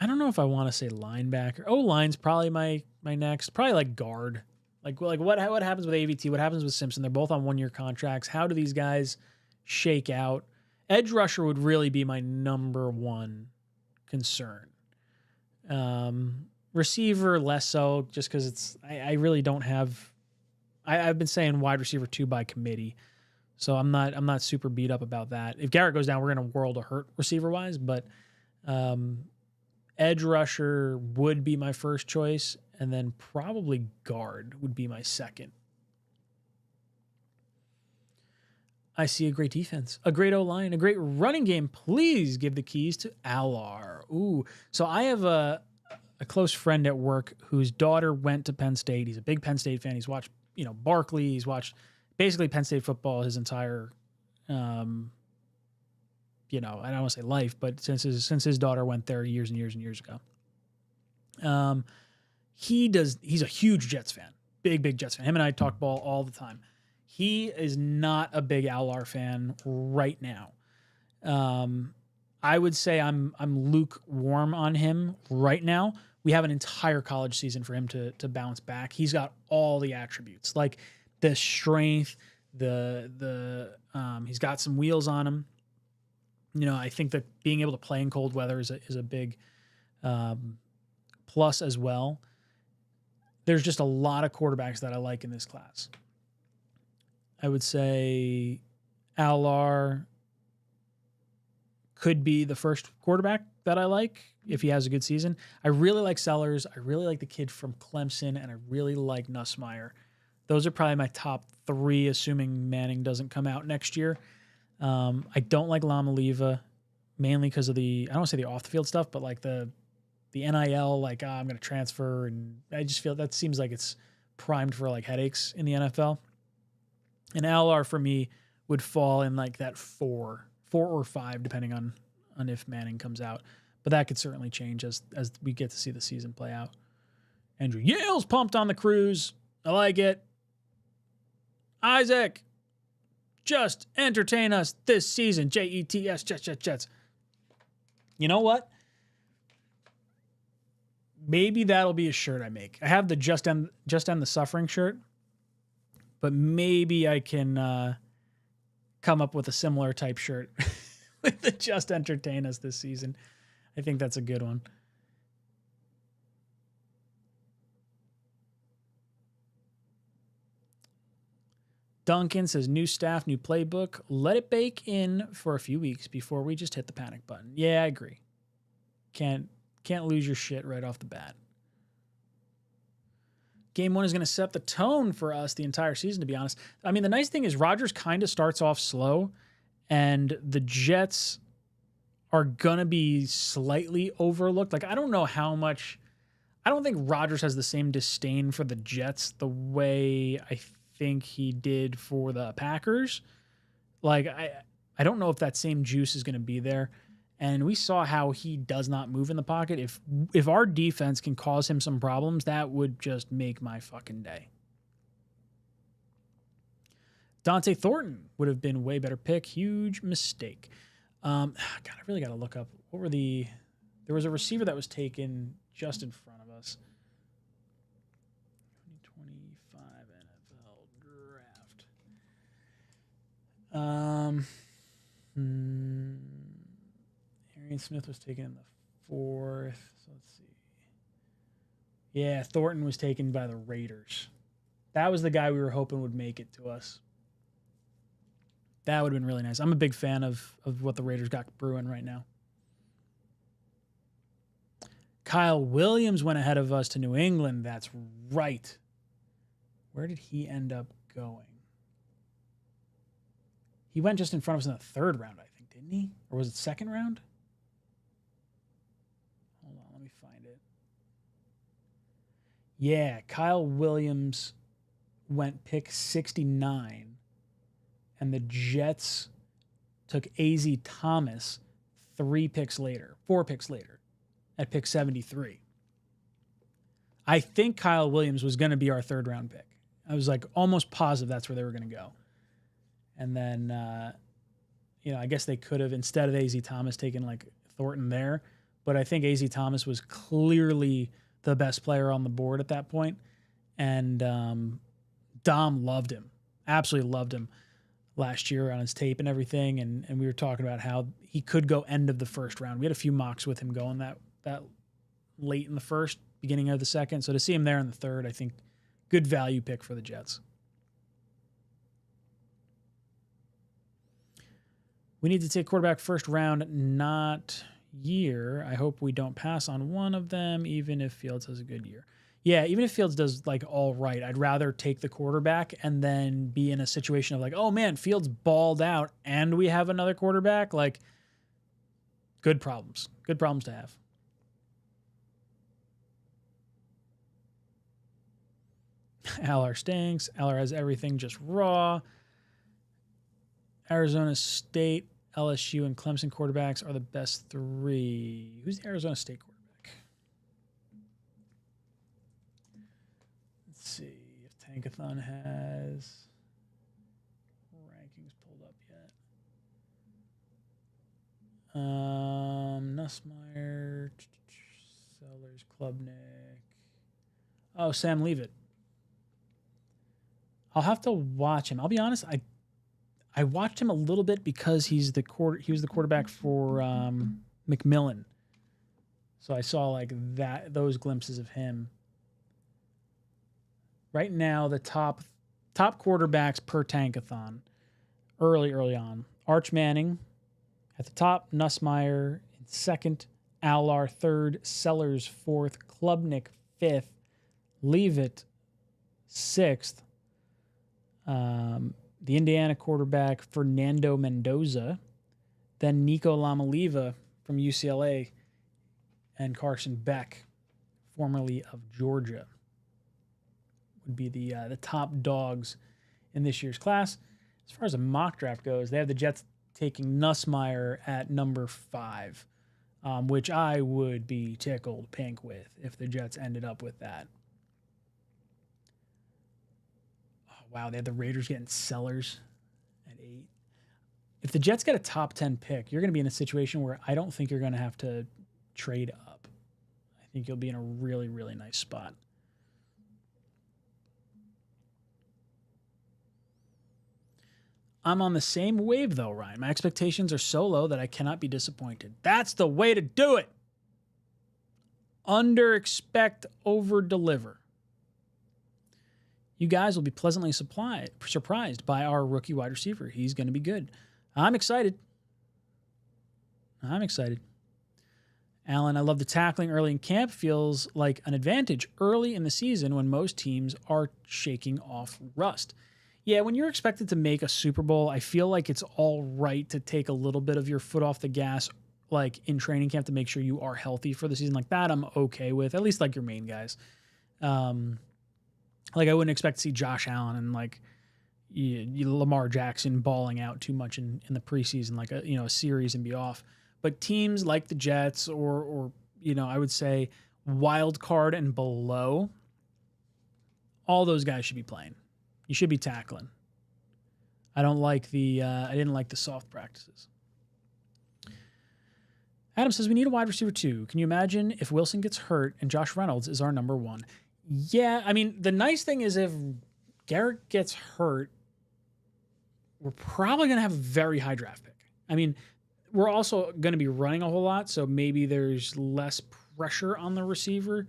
I don't know if I want to say linebacker. O-line's probably my next. Probably like guard. Like what happens with AVT? What happens with Simpson? They're both on 1-year contracts. How do these guys shake out? Edge rusher would really be my number one concern. Receiver less so, just because I really don't have. I've been saying wide receiver 2 by committee, so I'm not super beat up about that. If Garrett goes down, we're in a world of hurt receiver wise, but edge rusher would be my first choice, and then probably guard would be my second. I see a great defense, a great O-line, a great running game. Please give the keys to 𝐿𝑟. Ooh, so I have a close friend at work whose daughter went to Penn State. He's a big Penn State fan. He's watched, Barkley. He's watched basically Penn State football his entire, I don't want to say life, but since his daughter went there years and years and years ago. He's a huge Jets fan, big Jets fan. Him and I talk ball all the time. He is not a big 𝐿𝑟 fan right now. I would say I'm lukewarm on him right now. We have an entire college season for him to bounce back. He's got all the attributes, like the strength, he's got some wheels on him. I think that being able to play in cold weather is a big plus as well. There's just a lot of quarterbacks that I like in this class. I would say 𝐿𝑟 could be the first quarterback that I like if he has a good season. I really like Sellers. I really like the kid from Clemson, and I really like Nussmeier. Those are probably my top 3, assuming Manning doesn't come out next year. I don't like Lamaliva, mainly because of I don't want to say the off-the-field stuff, but like the NIL, like, I'm going to transfer, and I just feel that seems like it's primed for like headaches in the NFL. And 𝐿𝑟 for me would fall in like that 4 or 5, depending on if Manning comes out. But that could certainly change as we get to see the season play out. Andrew Yale's pumped on the cruise. I like it. Isaac, just entertain us this season. JETS, Jets. You know what? Maybe that'll be a shirt I make. I have the Just End the Suffering shirt, but maybe I can come up with a similar type shirt with the Just Entertain Us this season. I think that's a good one. Duncan says, new staff, new playbook. Let it bake in for a few weeks before we just hit the panic button. Yeah, I agree. Can't lose your shit right off the bat. Game 1 is going to set the tone for us the entire season, to be honest. I mean, the nice thing is Rodgers kind of starts off slow, and the Jets are going to be slightly overlooked. Like, I don't know how much... I don't think Rodgers has the same disdain for the Jets the way I think he did for the Packers. Like, I don't know if that same juice is going to be there. And we saw how he does not move in the pocket. If our defense can cause him some problems, that would just make my fucking day. Dante Thornton would have been a way better pick. Huge mistake. God, I really got to look up. There was a receiver that was taken just in front of us. 2025 NFL draft. Arian Smith was taken in the 4th. So let's see. Yeah, Thornton was taken by the Raiders. That was the guy we were hoping would make it to us. That would have been really nice. I'm a big fan of what the Raiders got brewing right now. Kyle Williams went ahead of us to New England. That's right. Where did he end up going? He went just in front of us in the 3rd round, I think, didn't he? Or was it 2nd round? Hold on, let me find it. Yeah, Kyle Williams went pick 69 and the Jets took A.Z. Thomas 4 picks later, at pick 73. I think Kyle Williams was going to be our 3rd round pick. I was like almost positive that's where they were going to go. And then, I guess they could have, instead of A.Z. Thomas, taken like Thornton there. But I think A.Z. Thomas was clearly the best player on the board at that point. And Dom loved him, absolutely loved him last year on his tape and everything. And we were talking about how he could go end of the 1st round. We had a few mocks with him going that late in the 1st, beginning of the 2nd. So to see him there in the 3rd, I think good value pick for the Jets. We need to take quarterback 1st round, not year. I hope we don't pass on one of them, even if Fields has a good year. Yeah, even if Fields does like all right, I'd rather take the quarterback and then be in a situation of like, oh man, Fields balled out and we have another quarterback. Like, good problems to have. 𝐿R stinks. 𝐿R has everything just raw. Arizona State, LSU, and Clemson quarterbacks are the best 3. Who's the Arizona State quarterback? Let's see if Tankathon has rankings pulled up yet. Nussmeier, Sellers, Klubnik. Oh, Sam Leavitt. I'll have to watch him. I'll be honest, I watched him a little bit because he was the quarterback for McMillan. So I saw like those glimpses of him. Right now, the top quarterbacks per Tankathon, early on. Arch Manning at the top, Nussmeier in 2nd, 𝐿R 3rd, Sellers 4th, Klubnik 5th, Leavitt 6th. The Indiana quarterback, Fernando Mendoza, then Nico Lamaliva from UCLA, and Carson Beck, formerly of Georgia, would be the top dogs in this year's class. As far as a mock draft goes, they have the Jets taking Nussmeier at number 5, which I would be tickled pink with if the Jets ended up with that. Wow, they had the Raiders getting Sellers at 8. If the Jets get a top 10 pick, you're going to be in a situation where I don't think you're going to have to trade up. I think you'll be in a really, really nice spot. I'm on the same wave, though, Ryan. My expectations are so low that I cannot be disappointed. That's the way to do it. Under-expect, over-deliver. You guys will be pleasantly surprised by our rookie wide receiver. He's going to be good. I'm excited. Alan, I love the tackling early in camp. Feels like an advantage early in the season when most teams are shaking off rust. Yeah, when you're expected to make a Super Bowl, I feel like it's all right to take a little bit of your foot off the gas, like in training camp, to make sure you are healthy for the season. Like that, I'm okay with, at least like your main guys. Like I wouldn't expect to see Josh Allen and like Lamar Jackson balling out too much in the preseason, like a series and be off. But teams like the Jets or I would say wild card and below, all those guys should be playing. You should be tackling. I didn't like the soft practices. Adam says we need a wide receiver too. Can you imagine if Wilson gets hurt and Josh Reynolds is our number 1? Yeah, I mean, the nice thing is if Garrett gets hurt, we're probably going to have a very high draft pick. I mean, we're also going to be running a whole lot, so maybe there's less pressure on the receiver.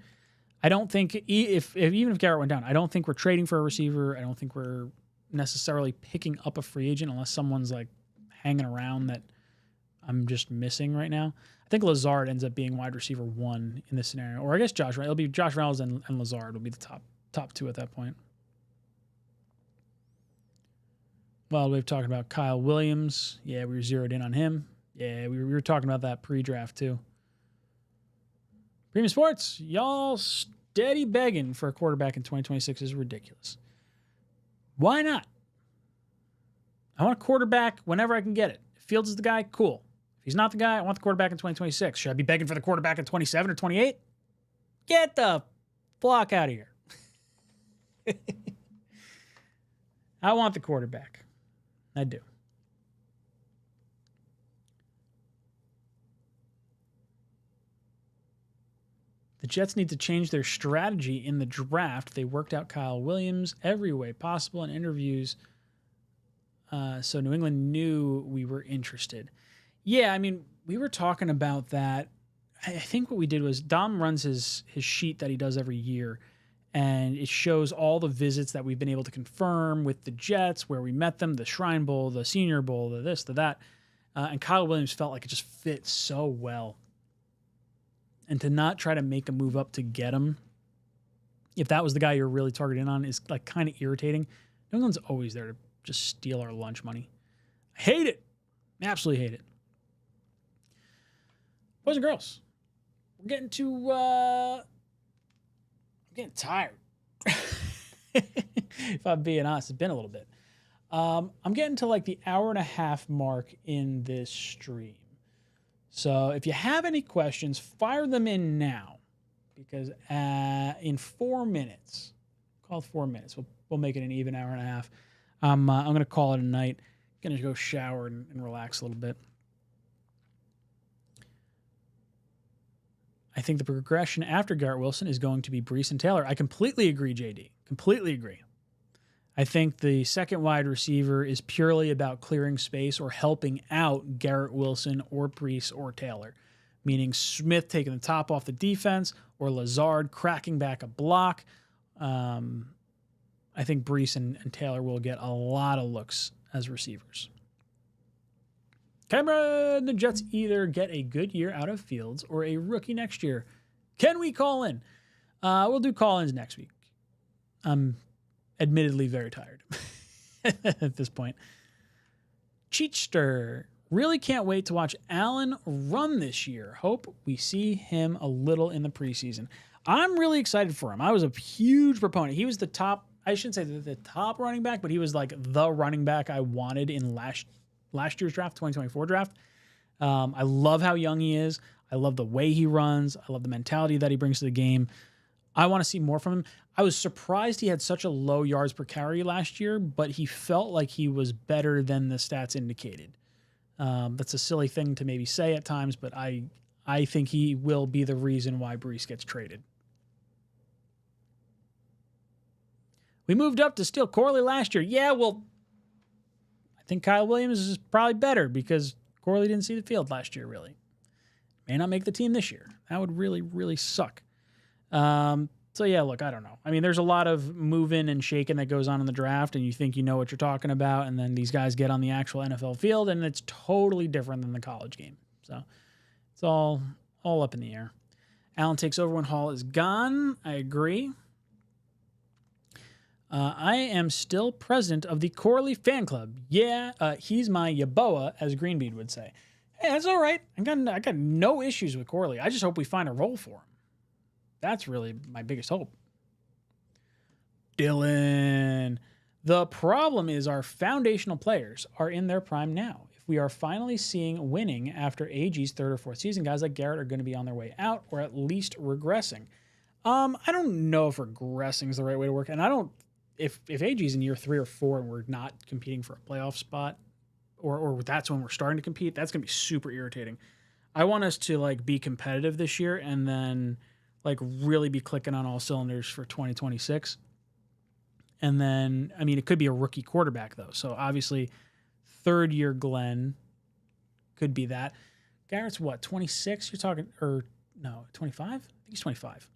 I don't think, even if Garrett went down, I don't think we're trading for a receiver. I don't think we're necessarily picking up a free agent unless someone's like hanging around that I'm just missing right now. I think Lazard ends up being wide receiver 1 in this scenario. Or I guess it'll be Josh Reynolds and Lazard will be the top 2 at that point. Well, we've talked about Kyle Williams. Yeah, we were zeroed in on him. Yeah, we were talking about that pre-draft too. Premium Sports, y'all steady begging for a quarterback in 2026 is ridiculous. Why not? I want a quarterback whenever I can get it. If Fields is the guy, cool. If he's not the guy, I want the quarterback in 2026. Should I be begging for the quarterback in 27 or 28? Get the flock out of here. I want the quarterback. I do. The Jets need to change their strategy in the draft. They worked out Kyle Williams every way possible in interviews. So New England knew we were interested. Yeah, I mean, we were talking about that. I think what we did was Dom runs his sheet that he does every year, and it shows all the visits that we've been able to confirm with the Jets, where we met them, the Shrine Bowl, the Senior Bowl, the this, the that. And Kyle Williams felt like it just fit so well. And to not try to make a move up to get him, if that was the guy you're really targeting on, is like kind of irritating. New England's always there to just steal our lunch money. I hate it. Absolutely hate it. Boys and girls, we're getting to, I'm getting tired. If I'm being honest, it's been a little bit. I'm getting to like the hour and a half mark in this stream. So if you have any questions, fire them in now, because in 4 minutes, call it 4 minutes, we'll make it an even hour and a half. I'm going to call it a night. Going to go shower and relax a little bit. I think the progression after Garrett Wilson is going to be Breece and Taylor. I completely agree, JD. Completely agree. I think the second wide receiver is purely about clearing space or helping out Garrett Wilson or Breece or Taylor, meaning Smith taking the top off the defense or Lazard cracking back a block. I think Breece and Taylor will get a lot of looks as receivers. Cameron, the Jets either get a good year out of Fields or a rookie next year. Can we call in? We'll do call-ins next week. I'm admittedly very tired at this point. Cheatster, really can't wait to watch Allen run this year. Hope we see him a little in the preseason. I'm really excited for him. I was a huge proponent. He was the top, I shouldn't say the top running back, but he was like the running back I wanted in last year's draft, 2024 draft. I love how young he is. I love the way he runs. I love the mentality that he brings to the game. I want to see more from him. I was surprised he had such a low yards per carry last year, but he felt like he was better than the stats indicated. That's a silly thing to maybe say at times, but I think he will be the reason why Breece gets traded. We moved up to steal Corley last year. Yeah, well, I think Kyle Williams is probably better because Corley didn't see the field last year, really. May not make the team this year. That would really, really suck. So, yeah, look, I don't know. I mean, there's a lot of moving and shaking that goes on in the draft, and you think you know what you're talking about, and then these guys get on the actual NFL field, and it's totally different than the college game. So it's all up in the air. Allen takes over when Hall is gone. I agree. I am still president of the Corley fan club. Yeah, he's my Yaboa, as Greenbeard would say. Hey, that's all right. I got no issues with Corley. I just hope we find a role for him. That's really my biggest hope. Dylan. The problem is our foundational players are in their prime now. If we are finally seeing winning after AG's third or fourth season, guys like Garrett are going to be on their way out or at least regressing. I don't know if regressing is the right way to work. And I don't, if AG's in year 3 or 4 and we're not competing for a playoff spot, or that's when we're starting to compete, that's going to be super irritating. I want us to like be competitive this year and then like really be clicking on all cylinders for 2026. And then, I mean, it could be a rookie quarterback though. So obviously third year Glenn could be that. Garrett's what, 26 you're talking, or no, 25? I think he's 25.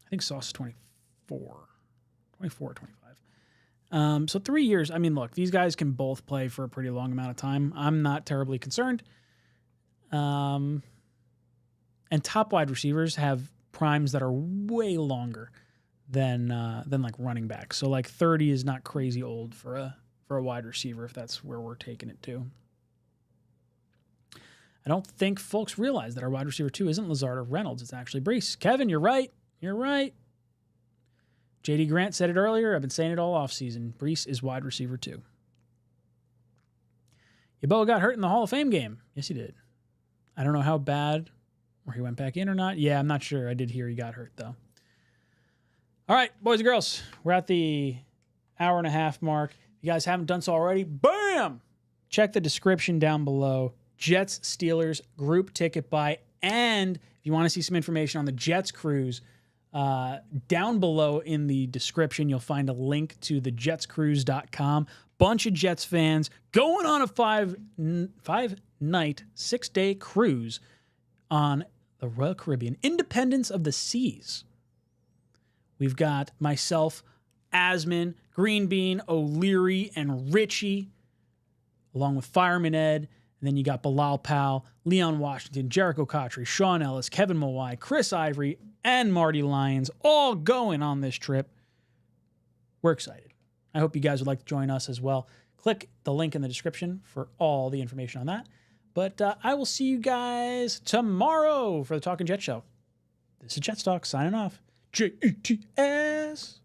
I think Sauce is 24 or 25. So 3 years. I mean, look, these guys can both play for a pretty long amount of time. I'm not terribly concerned. And top wide receivers have primes that are way longer than like running backs. So like 30 is not crazy old for a wide receiver if that's where we're taking it to. I don't think folks realize that our wide receiver 2 isn't Lazard or Reynolds. It's actually Breece. Kevin, you're right. You're right. JD Grant said it earlier. I've been saying it all offseason. Breece is wide receiver 2. Yeboah got hurt in the Hall of Fame game. Yes, he did. I don't know how bad, or he went back in or not. Yeah, I'm not sure. I did hear he got hurt, though. All right, boys and girls, we're at the hour and a half mark. If you guys haven't done so already, bam! Check the description down below. Jets Steelers group ticket buy. And if you want to see some information on the Jets cruise, down below in the description, you'll find a link to the jetscruise.com. Bunch of Jets fans going on a five-night, 6-day cruise on the Royal Caribbean, Independence of the Seas. We've got myself, Asman, Green Bean, O'Leary, and Richie, along with Fireman Ed. And then you got Bilal Powell, Leon Washington, Jericho Cotchery, Sean Ellis, Kevin Mawai, Chris Ivory, and Marty Lyons, all going on this trip. We're excited. I hope you guys would like to join us as well. Click the link in the description for all the information on that. But I will see you guys tomorrow for the Talking Jet Show. This is Jets Talk signing off. JETS.